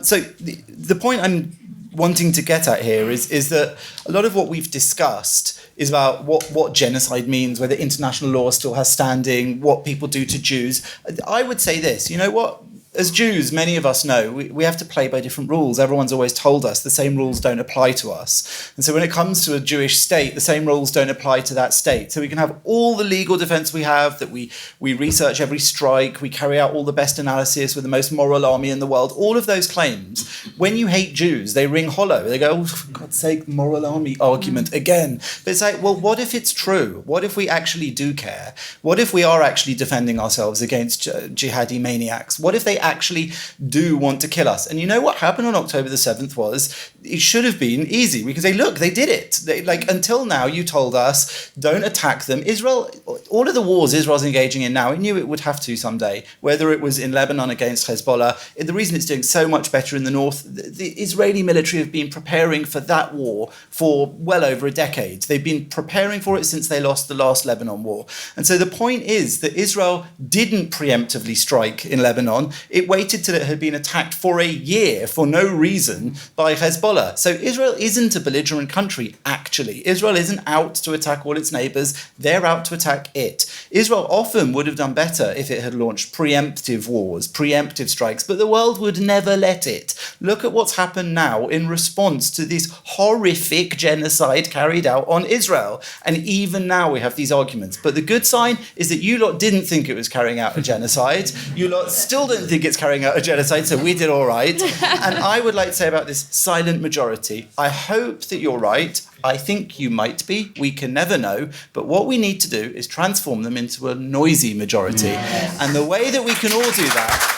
So the point I'm wanting to get at here is that a lot of what we've discussed is about what genocide means, whether international law still has standing, what people do to Jews. I would say this, you know what, as Jews, many of us know we have to play by different rules. Everyone's always told us the same rules don't apply to us. And so when it comes to a Jewish state, the same rules don't apply to that state. So we can have all the legal defense we have, that we research every strike, we carry out all the best analysis with the most moral army in the world, all of those claims. When you hate Jews, they ring hollow. They go, oh, for God's sake, moral army argument again. But it's like, well, what if it's true? What if we actually do care? What if we are actually defending ourselves against jihadi maniacs? What if they actually do want to kill us? And you know what happened on October the 7th was, it should have been easy. We could say, look, they did it. Until now, you told us, don't attack them. Israel, all of the wars Israel's engaging in now, it knew it would have to someday. Whether it was in Lebanon against Hezbollah, the reason it's doing so much better in the north, the Israeli military have been preparing for that war for well over a decade. They've been preparing for it since they lost the last Lebanon war. And so the point is that Israel didn't preemptively strike in Lebanon. It waited till it had been attacked for a year for no reason by Hezbollah. So Israel isn't a belligerent country, actually. Israel isn't out to attack all its neighbours. They're out to attack it. Israel often would have done better if it had launched preemptive wars, preemptive strikes, but the world would never let it. Look at what's happened now in response to this horrific genocide carried out on Israel. And even now we have these arguments. But the good sign is that you lot didn't think it was carrying out a genocide. You lot still don't think it's carrying out a genocide, so we did all right. And I would like to say about this silent majority, I hope that you're right. I think you might be. We can never know. But what we need to do is transform them into a noisy majority. Yes. And the way that we can all do that,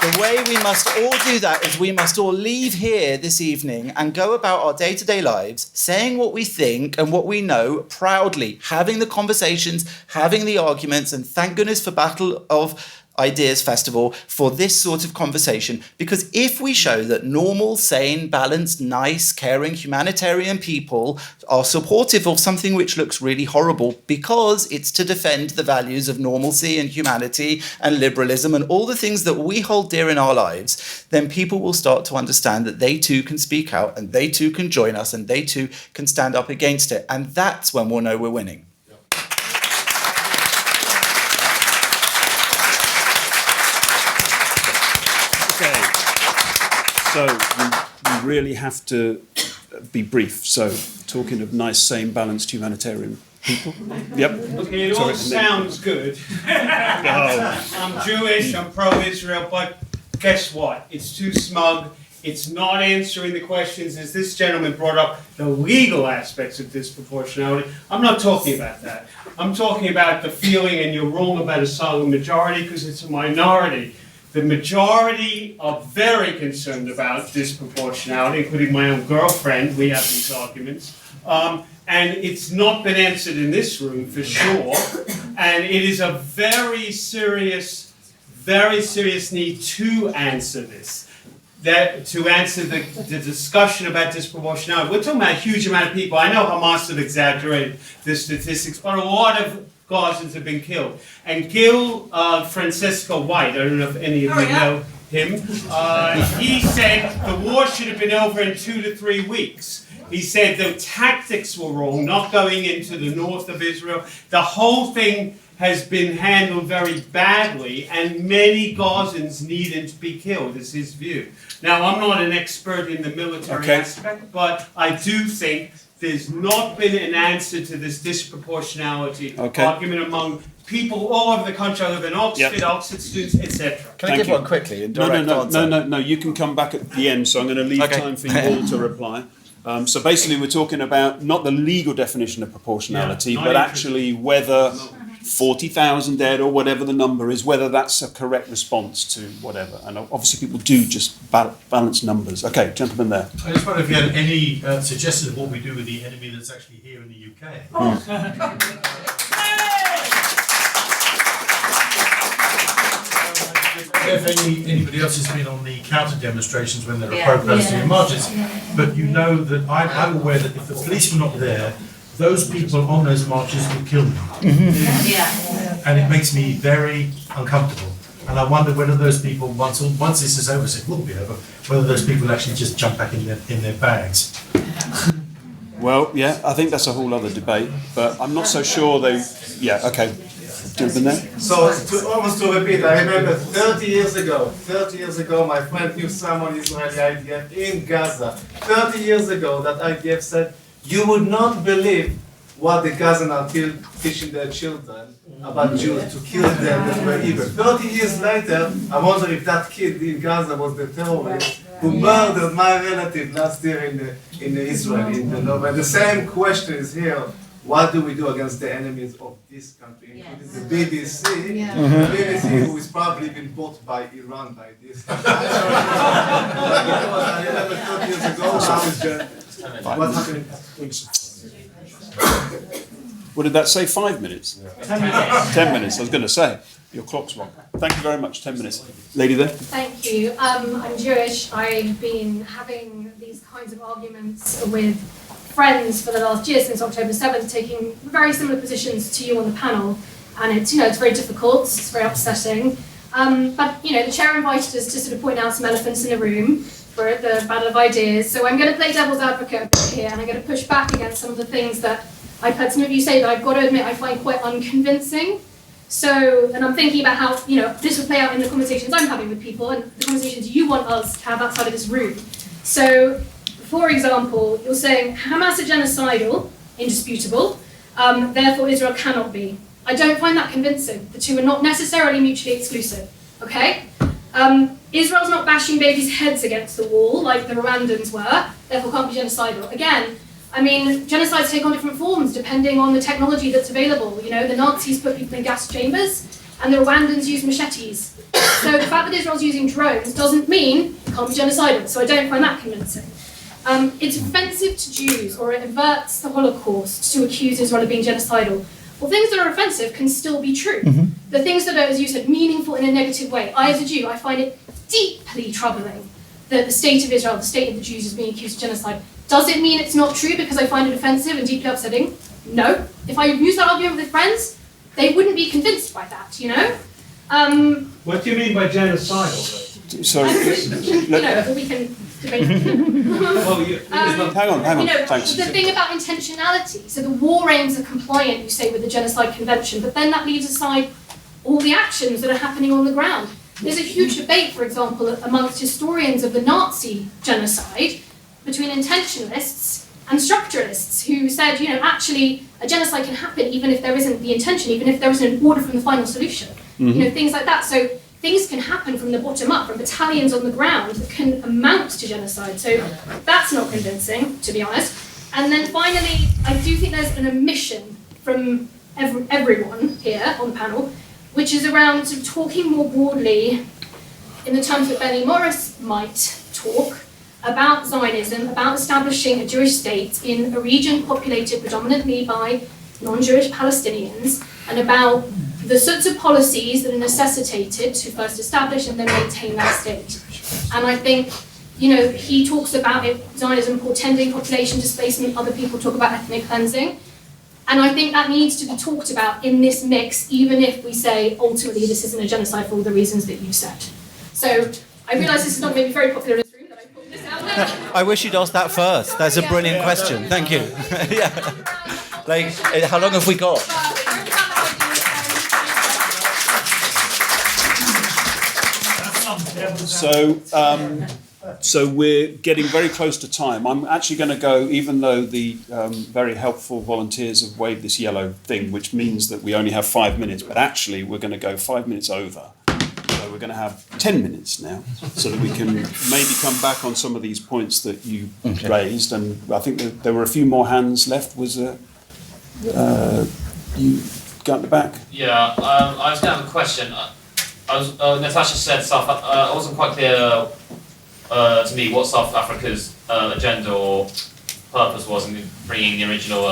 the way we must all do that is we must all leave here this evening and go about our day-to-day lives saying what we think and what we know proudly, having the conversations, having the arguments, and thank goodness for Battle of Ideas Festival for this sort of conversation, because if we show that normal, sane, balanced, nice, caring, humanitarian people are supportive of something which looks really horrible because it's to defend the values of normalcy and humanity and liberalism and all the things that we hold dear in our lives, then people will start to understand that they too can speak out and they too can join us and they too can stand up against it. And that's when we'll know we're winning. So we really have to be brief. So talking of nice, sane, balanced humanitarian people. Yep. Okay, it all sounds good. I'm Jewish, I'm pro-Israel, but guess what? It's too smug. It's not answering the questions, as this gentleman brought up, the legal aspects of disproportionality. I'm not talking about that. I'm talking about the feeling, and you're wrong about a silent majority because it's a minority. The majority are very concerned about disproportionality, including my own girlfriend. We have these arguments. And it's not been answered in this room for sure. And it is a very serious need to answer this. To answer the discussion about disproportionality. We're talking about a huge amount of people. I know Hamas have exaggerated the statistics, but a lot of Gazans have been killed. And Gil Francisco White, I don't know if any of you know him, he said the war should have been over in 2 to 3 weeks. He said the tactics were wrong, not going into the north of Israel. The whole thing has been handled very badly, and many Gazans needed to be killed, is his view. Now, I'm not an expert in the military aspect, but I do think there's not been an answer to this disproportionality argument among people all over the country. I live in Oxford, Oxford students, etc. Can I give one quickly? No. You can come back at the end, so I'm going to leave time for you all to reply. So basically, we're talking about not the legal definition of proportionality, but actually whether 40,000 dead or whatever the number is, whether that's a correct response to whatever. And obviously people do just balance numbers. Okay, gentleman there. I just wonder if you had any suggestions of what we do with the enemy that's actually here in the UK. If anybody else has been on the counter demonstrations when there are pro-Palestinian marches, but you know that I'm aware that if the police were not there, those people on those marches would kill me. And it makes me very uncomfortable. And I wonder whether those people, once this is over, so it will be over, whether those people actually just jump back in their bags. Well, yeah, I think that's a whole other debate, but I'm not so sure they... Yeah, okay. jump in there. So, almost to repeat, I remember 30 years ago, my friend knew someone Israeli IDF in Gaza. 30 years ago, that IDF said, you would not believe what the Gazans are teaching their children about Jews, to kill them, that were evil. 30 years later, I wonder if that kid in Gaza was the terrorist who murdered my relative last year in Israel. And the same question is here. What do we do against the enemies of this country, including the BBC, the BBC who is probably been bought by Iran by this. Like it was 30 years ago, now it's what happened? What did that say? 5 minutes? 10 minutes. 10 minutes, I was going to say. Your clock's wrong. Thank you very much. 10 minutes. Lady there. Thank you. I'm Jewish. I've been having these kinds of arguments with friends for the last year, since October 7th, taking very similar positions to you on the panel. And it's very difficult, it's very upsetting. But the chair invited us to sort of point out some elephants in the room for the battle of ideas. So I'm going to play devil's advocate a bit here, and I'm going to push back against some of the things that I've heard some of you say that I've got to admit I find quite unconvincing. So, and I'm thinking about how, this will play out in the conversations I'm having with people and the conversations you want us to have outside of this room. So, for example, you're saying Hamas are genocidal, indisputable, therefore Israel cannot be. I don't find that convincing. The two are not necessarily mutually exclusive, okay? Israel's not bashing babies' heads against the wall like the Rwandans were, therefore can't be genocidal. Again, genocides take on different forms depending on the technology that's available. The Nazis put people in gas chambers, and the Rwandans use machetes. So the fact that Israel's using drones doesn't mean it can't be genocidal, so I don't find that convincing. It's offensive to Jews, or it inverts the Holocaust to accuse Israel of being genocidal. Well, things that are offensive can still be true. The things that are, as you said, meaningful in a negative way. I, as a Jew, I find it deeply troubling that the state of Israel, the state of the Jews, is being accused of genocide. Does it mean it's not true because I find it offensive and deeply upsetting? No. If I use that argument with friends, they wouldn't be convinced by that, What do you mean by genocidal? Sorry. We can debate. Hang on. Thanks. The thing about intentionality, so the war aims are compliant, you say, with the Genocide Convention, but then that leaves aside all the actions that are happening on the ground. There's a huge debate, for example, amongst historians of the Nazi genocide between intentionalists and structuralists who said, actually, a genocide can happen even if there isn't the intention, even if there isn't an order from the final solution. Things like that. So things can happen from the bottom up, from battalions on the ground that can amount to genocide. So that's not convincing, to be honest. And then finally, I do think there's an omission from everyone here on the panel, which is around sort of talking more broadly in the terms that Benny Morris might talk about Zionism, about establishing a Jewish state in a region populated predominantly by non-Jewish Palestinians, and about the sorts of policies that are necessitated to first establish and then maintain that state. And I think, he talks about Zionism portending population displacement, other people talk about ethnic cleansing. And I think that needs to be talked about in this mix, even if we say, ultimately, this isn't a genocide for all the reasons that you said. So I realise this is not maybe very popular in this room, that I put this out there. I wish you'd asked that first. That's a brilliant question. Thank you. How long have we got? So we're getting very close to time. I'm actually going to go, even though the very helpful volunteers have waved this yellow thing, which means that we only have 5 minutes, but actually we're going to go 5 minutes over. So we're going to have 10 minutes now, so that we can maybe come back on some of these points that you raised. And I think that there were a few more hands left. Was you go at the back? Yeah, I was going to have a question. Natasha said stuff. I wasn't quite clear to me what South Africa's agenda or purpose was in bringing the original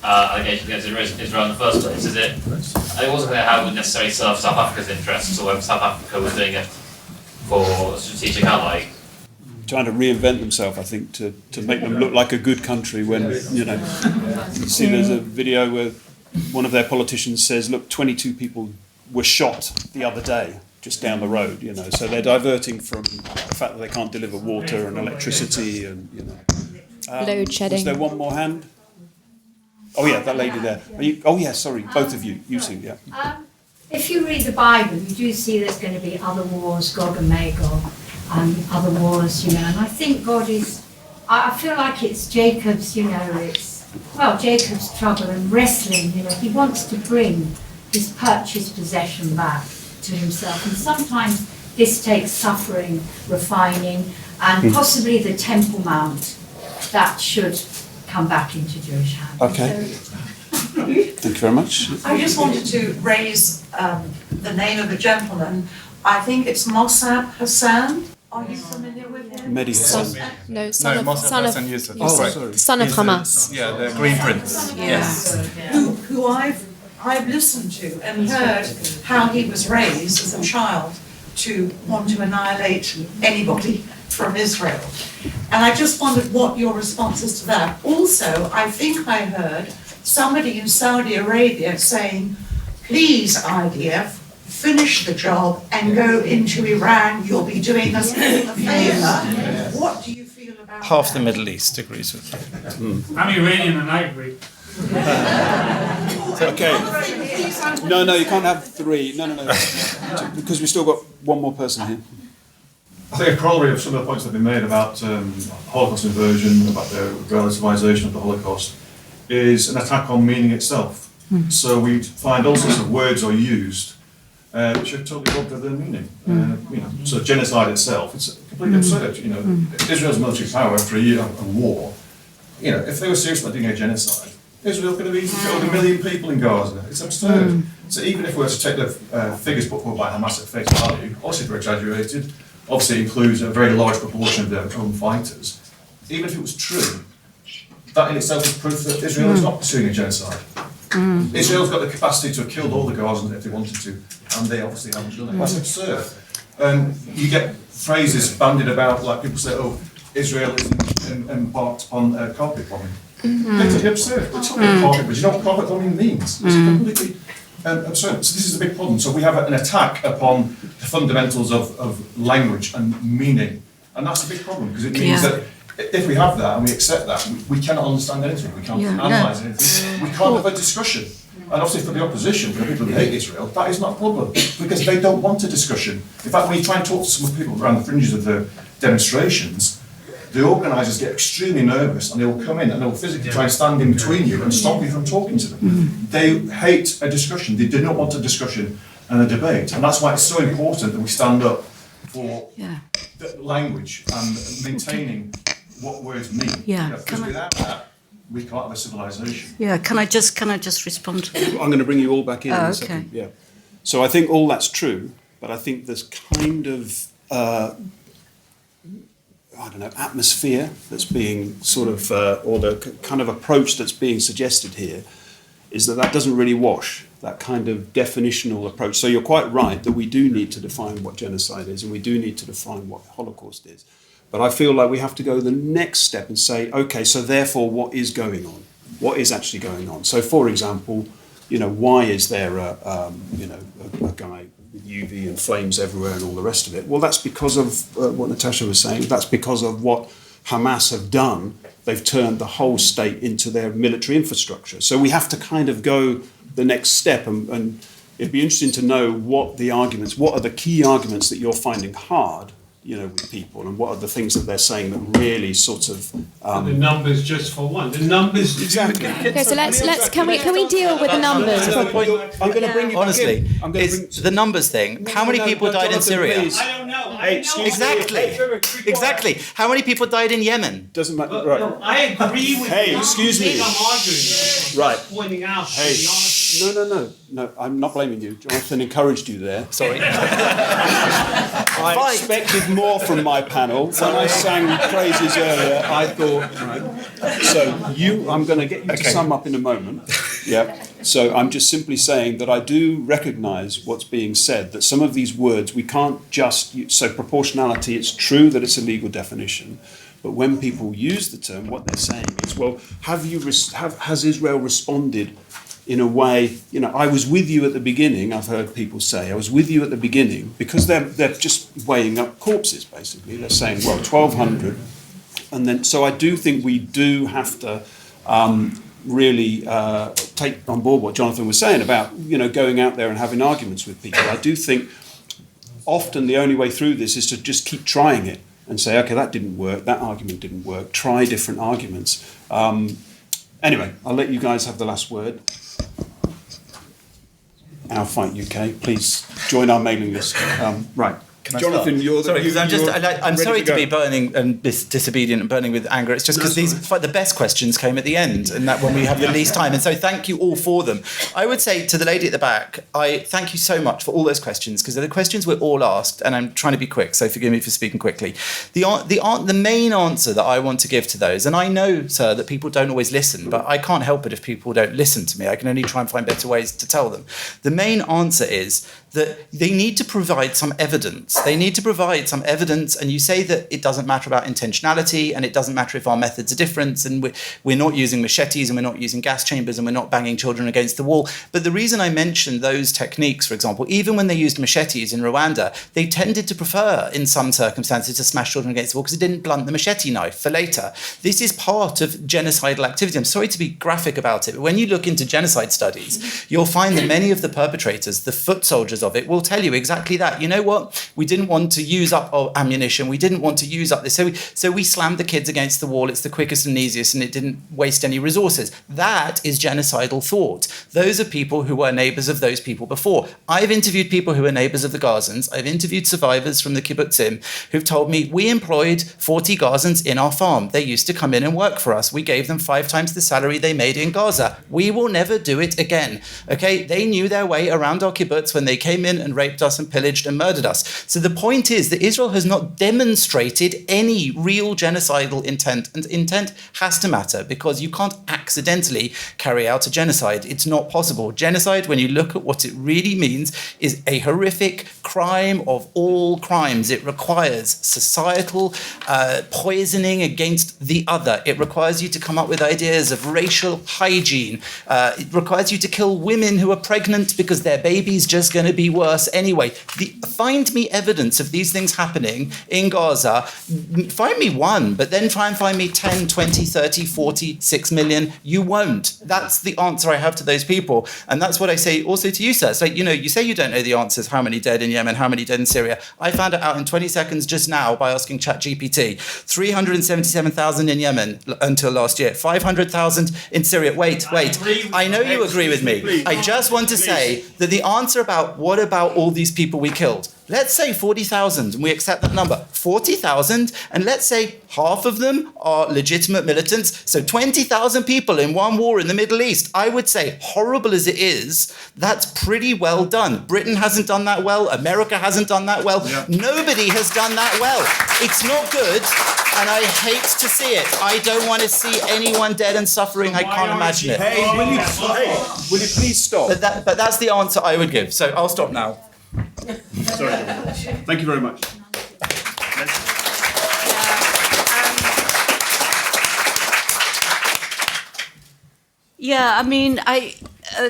allegations against Israel in the first place. It wasn't clear how it would necessarily serve South Africa's interests, or whether South Africa was doing it for a strategic ally. Trying to reinvent themselves, I think, to make them look like a good country when, you see there's a video where one of their politicians says, look, 22 people were shot the other day, just down the road, so they're diverting from the fact that they can't deliver water and electricity and, Load shedding. Was there one more hand? Oh yeah, that lady there. Sorry, both of you, yeah. if you read the Bible, you do see there's going to be other wars, Gog and Magog, and other wars, you know. And I think God is, I feel like it's Jacob's, you know, Jacob's trouble and wrestling, you know. He wants to bring his purchased possession back to himself. And sometimes this takes suffering, refining, and possibly the Temple Mount that should come back into Jewish hands. Okay. Thank you very much. I just wanted to raise the name of a gentleman. I think it's Mossab Hassan. Are you familiar with him? Mehdi Hassan. No, son of Yusuf. Oh, sorry. Son of Hamas. Yeah, the Green Prince. Yes. Who I've listened to and heard how he was raised as a child to want to annihilate anybody from Israel. And I just wondered what your response is to that. Also, I think I heard somebody in Saudi Arabia saying, please, IDF, finish the job and go into Iran. You'll be doing us a favour. What do you feel about Half the Middle East agrees with you. I'm Iranian and I agree. Okay. No, you can't have three. No. Because we've still got one more person here. I think a corollary of some of the points that have been made about Holocaust inversion, about the relativization of the Holocaust, is an attack on meaning itself. So we find all sorts of words are used which are totally robbed of their meaning. So genocide itself, it's completely absurd. Israel's military power after a year of war, if they were serious about doing a genocide, Israel's going to be killed 1 million people in Gaza. It's absurd. So even if we were to take the figures put forward by Hamas at face value, obviously they're exaggerated, obviously includes a very large proportion of their own fighters. Even if it was true, that in itself is proof that Israel is not pursuing a genocide. Israel's got the capacity to have killed all the Gazans if they wanted to, and they obviously haven't done it. That's absurd. You get phrases bandied about, like people say, oh, Israel is embarked on carpet bombing. Completely absurd. We're talking about carpet, but you know what carpet bombing means? It's completely absurd. So this is a big problem. So we have an attack upon the fundamentals of language and meaning, and that's a big problem because it means that if we have that and we accept that, we cannot understand anything, we can't analyse anything, we can't have a discussion. And obviously for the opposition, for the people who hate Israel, that is not a problem, because they don't want a discussion. In fact, when you try and talk to some people around the fringes of the demonstrations, the organisers get extremely nervous and they will come in and they will physically try and stand in between you and stop you from talking to them. They hate a discussion, they do not want a discussion and a debate. And that's why it's so important that we stand up for the language and maintaining what words mean. Because without that, we can't have a civilization. Can I just respond to that? I'm going to bring you all back in. Oh, in a okay. second. Yeah. So I think all that's true, but I think there's kind of atmosphere that's being sort of, or the kind of approach that's being suggested here, is that doesn't really wash. That kind of definitional approach. So you're quite right that we do need to define what genocide is, and we do need to define what Holocaust is. But I feel like we have to go the next step and say, okay, so therefore what is going on? What is actually going on? So for example, why is there a guy with UV and flames everywhere and all the rest of it? Well, that's because of what Natasha was saying. That's because of what Hamas have done. They've turned the whole state into their military infrastructure. So we have to kind of go the next step, and it'd be interesting to know what are the key arguments that you're finding hard, with people, and what are the things that they're saying that really sort of the numbers, just for one. The numbers exactly. Okay, so let's can we deal with the numbers? I'm going to bring you honestly. It's the numbers thing. How many people died in Syria? I don't know. Exactly. How many people died in Yemen? Doesn't matter. Right. No, I agree with Hey, you. excuse me. I'm arguing. Right. Pointing out. Hey. No, I'm not blaming you. Jonathan encouraged you there. Sorry. I expected more from my panel. When I sang praises earlier, I thought, right. So I'm going to get you to sum up in a moment. Yeah. So I'm just simply saying that I do recognise what's being said, that some of these words we can't just use. So proportionality, it's true that it's a legal definition. But when people use the term, what they're saying is, well, has Israel responded in a way, I was with you at the beginning, I've heard people say, I was with you at the beginning, because they're just weighing up corpses, basically. They're saying, well, 1,200. And then, so I do think we do have to really take on board what Jonathan was saying about, going out there and having arguments with people. I do think often the only way through this is to just keep trying it and say, okay, that didn't work, that argument didn't work, try different arguments. Anyway, I'll let you guys have the last word. Our Fight UK, please join our mailing list. Right. Jonathan, I'm sorry to be burning and disobedient and burning with anger. It's just because the best questions came at the end, and that when we have the least time. And so thank you all for them. I would say to the lady at the back, I thank you so much for all those questions, because they're the questions we're all asked, and I'm trying to be quick, so forgive me for speaking quickly. The main answer that I want to give to those, and I know, sir, that people don't always listen, but I can't help it if people don't listen to me. I can only try and find better ways to tell them. The main answer is that they need to provide some evidence. They need to provide some evidence, and you say that it doesn't matter about intentionality, and it doesn't matter if our methods are different, and we're not using machetes, and we're not using gas chambers, and we're not banging children against the wall. But the reason I mentioned those techniques, for example, even when they used machetes in Rwanda, they tended to prefer, in some circumstances, to smash children against the wall because it didn't blunt the machete knife for later. This is part of genocidal activity. I'm sorry to be graphic about it, but when you look into genocide studies, you'll find that many of the perpetrators, the foot soldiers of it, will tell you exactly that. You know what? We didn't want to use up our ammunition. We didn't want to use up this. So we slammed the kids against the wall. It's the quickest and easiest, and it didn't waste any resources. That is genocidal thought. Those are people who were neighbors of those people before. I've interviewed people who were neighbors of the Gazans. I've interviewed survivors from the kibbutzim who've told me we employed 40 Gazans in our farm. They used to come in and work for us. We gave them 5 times the salary they made in Gaza. We will never do it again. Okay? They knew their way around our kibbutz when they came in and raped us and pillaged and murdered us. So the point is that Israel has not demonstrated any real genocidal intent, and intent has to matter because you can't accidentally carry out a genocide. It's not possible. Genocide, when you look at what it really means, is a horrific crime of all crimes. It requires societal poisoning against the other. It requires you to come up with ideas of racial hygiene. It requires you to kill women who are pregnant because their baby's just going to be worse anyway. Find me evidence of these things happening in Gaza. Find me one, but then try and find me 10, 20, 30, 40, 6 million. You won't. That's the answer I have to those people. And that's what I say also to you, sir. So, you say you don't know the answers, how many dead in Yemen, how many dead in Syria. I found it out in 20 seconds just now by asking ChatGPT. 377,000 in Yemen until last year. 500,000 in Syria. Wait. I know you agree with me. I just want to say that the answer about what about all these people we killed? Let's say 40,000, and we accept that number. 40,000, and let's say half of them are legitimate militants. So 20,000 people in one war in the Middle East. I would say, horrible as it is, that's pretty well done. Britain hasn't done that well. America hasn't done that well. Yeah. Nobody has done that well. It's not good, and I hate to see it. I don't want to see anyone dead and suffering. I can't imagine it. Hey, will you please stop? But that's the answer I would give. So I'll stop now. Sorry. Thank you very much. Yeah, I mean,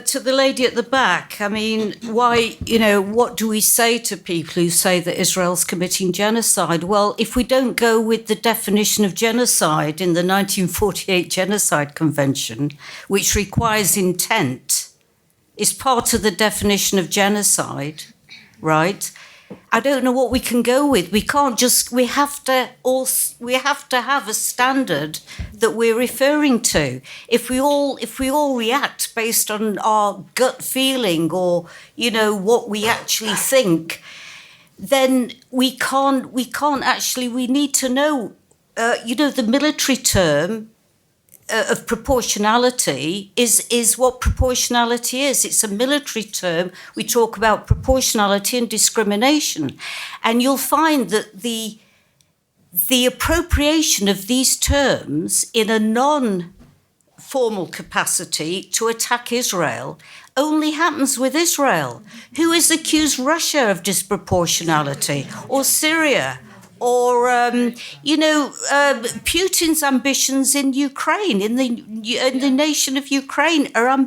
to the lady at the back, I mean, why, what do we say to people who say that Israel's committing genocide? Well, if we don't go with the definition of genocide in the 1948 Genocide Convention, which requires intent, is part of the definition of genocide, right? I don't know what we can go with. We can't just. We have to have a standard that we're referring to. If we all react based on our gut feeling or what we actually think, then we can't actually. We need to know. The military term of proportionality is what proportionality is. It's a military term. We talk about proportionality and discrimination. And you'll find that the appropriation of these terms in a non-formal capacity to attack Israel only happens with Israel. Who has accused Russia of disproportionality, or Syria? Or, Putin's ambitions in Ukraine, in the nation of Ukraine, are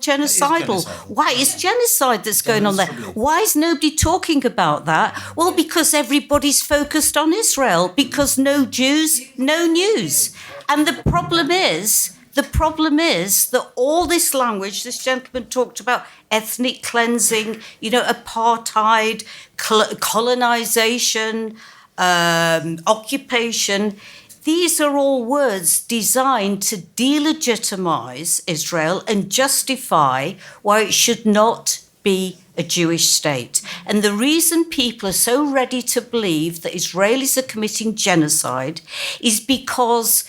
genocidal. Why? It's genocide that's going on there. Why is nobody talking about that? Well, because everybody's focused on Israel, because no Jews, no news. And the problem is The problem is that all this language, this gentleman talked about ethnic cleansing, apartheid, colonization, occupation. These are all words designed to delegitimize Israel and justify why it should not be a Jewish state. And the reason people are so ready to believe that Israelis are committing genocide is because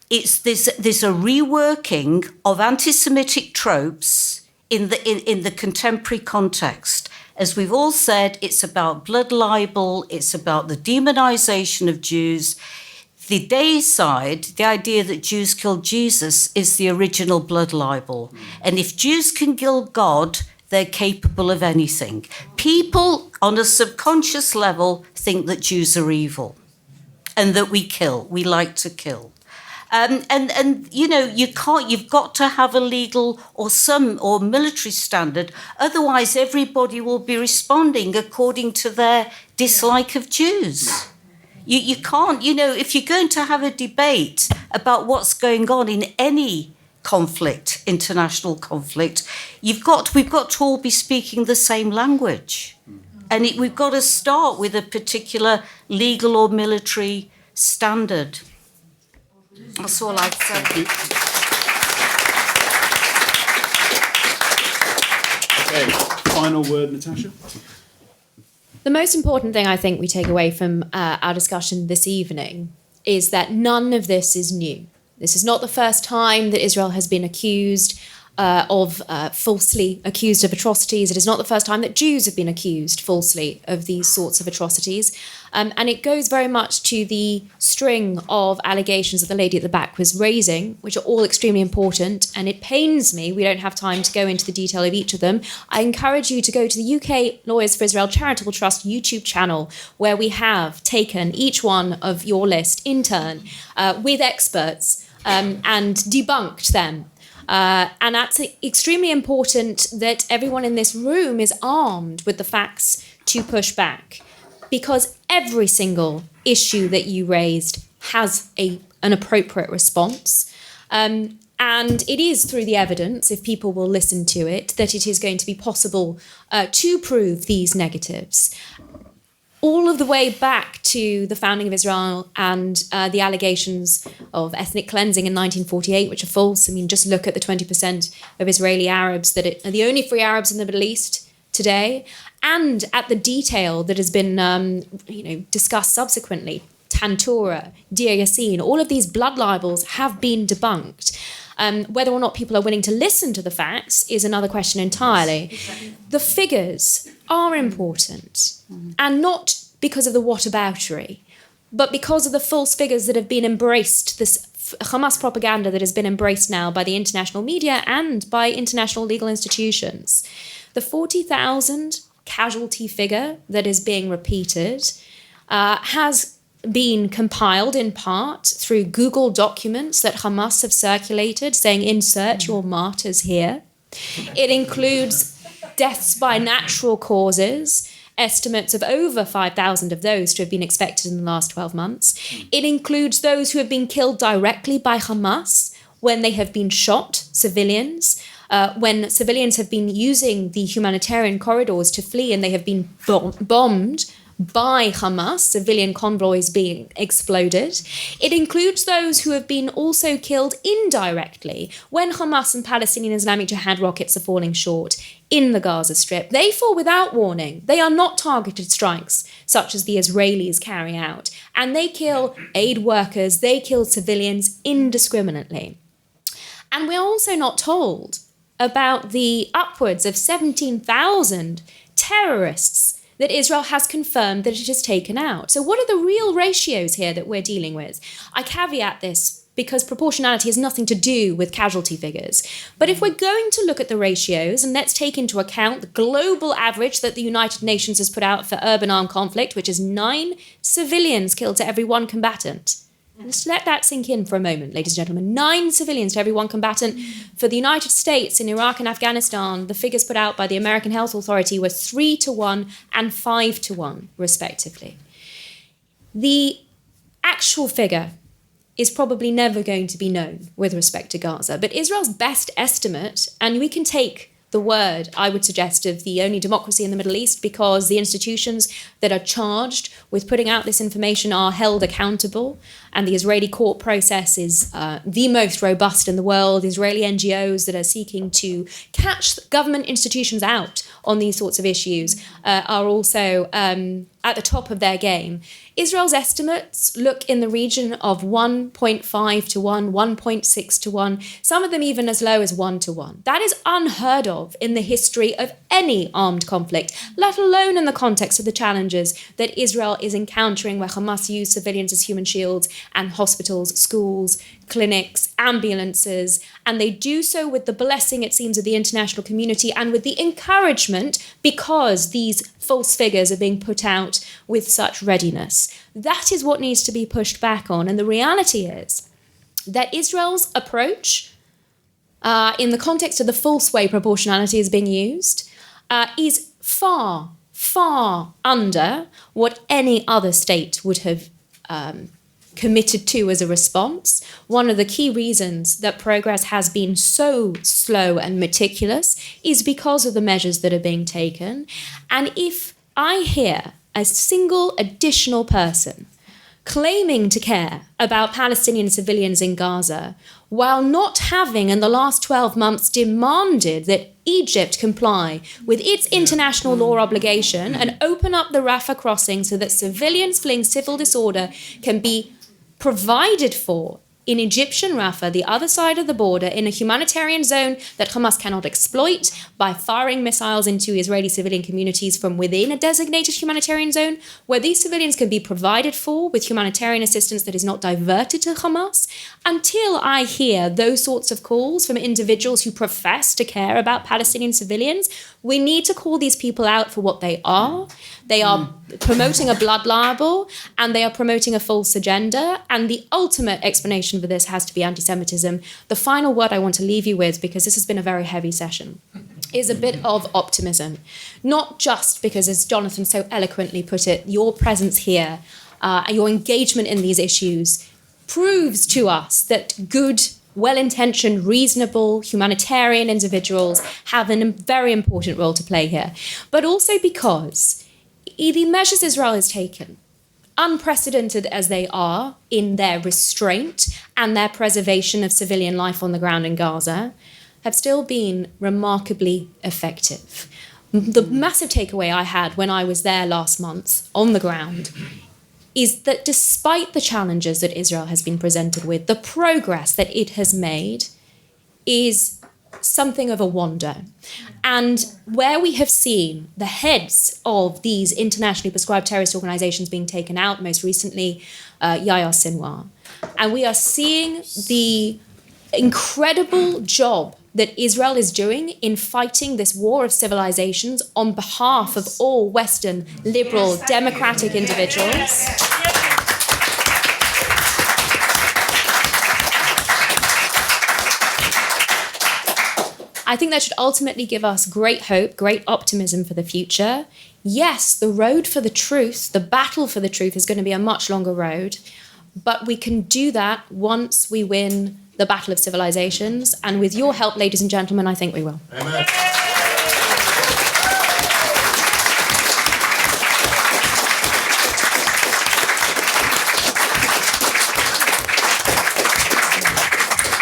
there's a reworking of anti-Semitic tropes in the contemporary context. As we've all said, it's about blood libel, it's about the demonization of Jews. The deicide, the idea that Jews killed Jesus, is the original blood libel. And if Jews can kill God, they're capable of anything. People on a subconscious level think that Jews are evil and that we like to kill. You've got to have a legal or military standard, otherwise everybody will be responding according to their dislike of Jews. You can't, if you're going to have a debate about what's going on in any conflict, international conflict, we've got to all be speaking the same language. And we've got to start with a particular legal or military standard. That's all I'd say. Okay, final word, Natasha. The most important thing I think we take away from our discussion this evening is that none of this is new. This is not the first time that Israel has been falsely accused of atrocities. It is not the first time that Jews have been accused falsely of these sorts of atrocities. And it goes very much to the string of allegations that the lady at the back was raising, which are all extremely important. And it pains me, we don't have time to go into the detail of each of them. I encourage you to go to the UK Lawyers for Israel Charitable Trust YouTube channel, where we have taken each one of your list in turn with experts and debunked them. And that's extremely important that everyone in this room is armed with the facts to push back, because every single issue that you raised has an appropriate response. And it is through the evidence, if people will listen to it, that it is going to be possible to prove these negatives. All of the way back to the founding of Israel and the allegations of ethnic cleansing in 1948, which are false. I mean, just look at the 20% of Israeli Arabs that are the only free Arabs in the Middle East today, and at the detail that has been discussed subsequently. Tantura, Deir Yassin, all of these blood libels have been debunked. Whether or not people are willing to listen to the facts is another question entirely. The figures are important, and not because of the whataboutery, but because of the false figures that have been embraced, this Hamas propaganda that has been embraced now by the international media and by international legal institutions. The 40,000 casualty figure that is being repeated has been compiled in part through Google documents that Hamas have circulated saying, insert your martyrs here. It includes deaths by natural causes, estimates of over 5,000 of those to have been expected in the last 12 months. It includes those who have been killed directly by Hamas when they have been shot, civilians, when civilians have been using the humanitarian corridors to flee and they have been bombed by Hamas, civilian convoys being exploded. It includes those who have been also killed indirectly when Hamas and Palestinian Islamic Jihad rockets are falling short in the Gaza Strip. They fall without warning. They are not targeted strikes such as the Israelis carry out. And they kill aid workers, they kill civilians indiscriminately. And we're also not told about the upwards of 17,000 terrorists that Israel has confirmed that it has taken out. So what are the real ratios here that we're dealing with? I caveat this because proportionality has nothing to do with casualty figures. But if we're going to look at the ratios, and let's take into account the global average that the United Nations has put out for urban armed conflict, which is 9 civilians killed to every 1 combatant. Let's let that sink in for a moment, ladies and gentlemen. 9 civilians to every 1 combatant. For the United States, in Iraq and Afghanistan, the figures put out by the American Health Authority were 3-1 and 5-1, respectively. The actual figure is probably never going to be known with respect to Gaza. But Israel's best estimate, and we can take the word, I would suggest, of the only democracy in the Middle East, because the institutions that are charged with putting out this information are held accountable, and the Israeli court process is the most robust in the world. Israeli NGOs that are seeking to catch government institutions out on these sorts of issues are also at the top of their game. Israel's estimates look in the region of 1.5 to 1, 1.6 to 1, some of them even as low as 1 to 1. That is unheard of in the history of any armed conflict, let alone in the context of the challenges that Israel is encountering, where Hamas use civilians as human shields and hospitals, schools, clinics, ambulances, and they do so with the blessing, it seems, of the international community and with the encouragement, because these false figures are being put out with such readiness. That is what needs to be pushed back on. And the reality is that Israel's approach, in the context of the false way proportionality is being used, is far, far under what any other state would have committed to as a response. One of the key reasons that progress has been so slow and meticulous is because of the measures that are being taken. And if I hear a single additional person claiming to care about Palestinian civilians in Gaza, while not having in the last 12 months demanded that Egypt comply with its international law obligation and open up the Rafah crossing so that civilians fleeing civil disorder can be provided for in Egyptian Rafah, the other side of the border, in a humanitarian zone that Hamas cannot exploit by firing missiles into Israeli civilian communities from within a designated humanitarian zone, where these civilians can be provided for with humanitarian assistance that is not diverted to Hamas. Until I hear those sorts of calls from individuals who profess to care about Palestinian civilians, we need to call these people out for what they are. They are promoting a blood libel, and they are promoting a false agenda, and the ultimate explanation for this has to be anti-Semitism. The final word I want to leave you with, because this has been a very heavy session, is a bit of optimism. Not just because, as Jonathan so eloquently put it, your presence here and your engagement in these issues proves to us that good, well-intentioned, reasonable, humanitarian individuals have a very important role to play here, but also because the measures Israel has taken, unprecedented as they are in their restraint and their preservation of civilian life on the ground in Gaza, have still been remarkably effective. The massive takeaway I had when I was there last month on the ground is that despite the challenges that Israel has been presented with, the progress that it has made is something of a wonder. And where we have seen the heads of these internationally prescribed terrorist organizations being taken out, most recently Yahya Sinwar, and we are seeing the incredible job that Israel is doing in fighting this war of civilizations on behalf of all Western, liberal, democratic individuals. I think that should ultimately give us great hope, great optimism for the future. Yes, the road for the truth, the battle for the truth is going to be a much longer road, but we can do that once we win the battle of civilizations. And with your help, ladies and gentlemen, I think we will. Amen.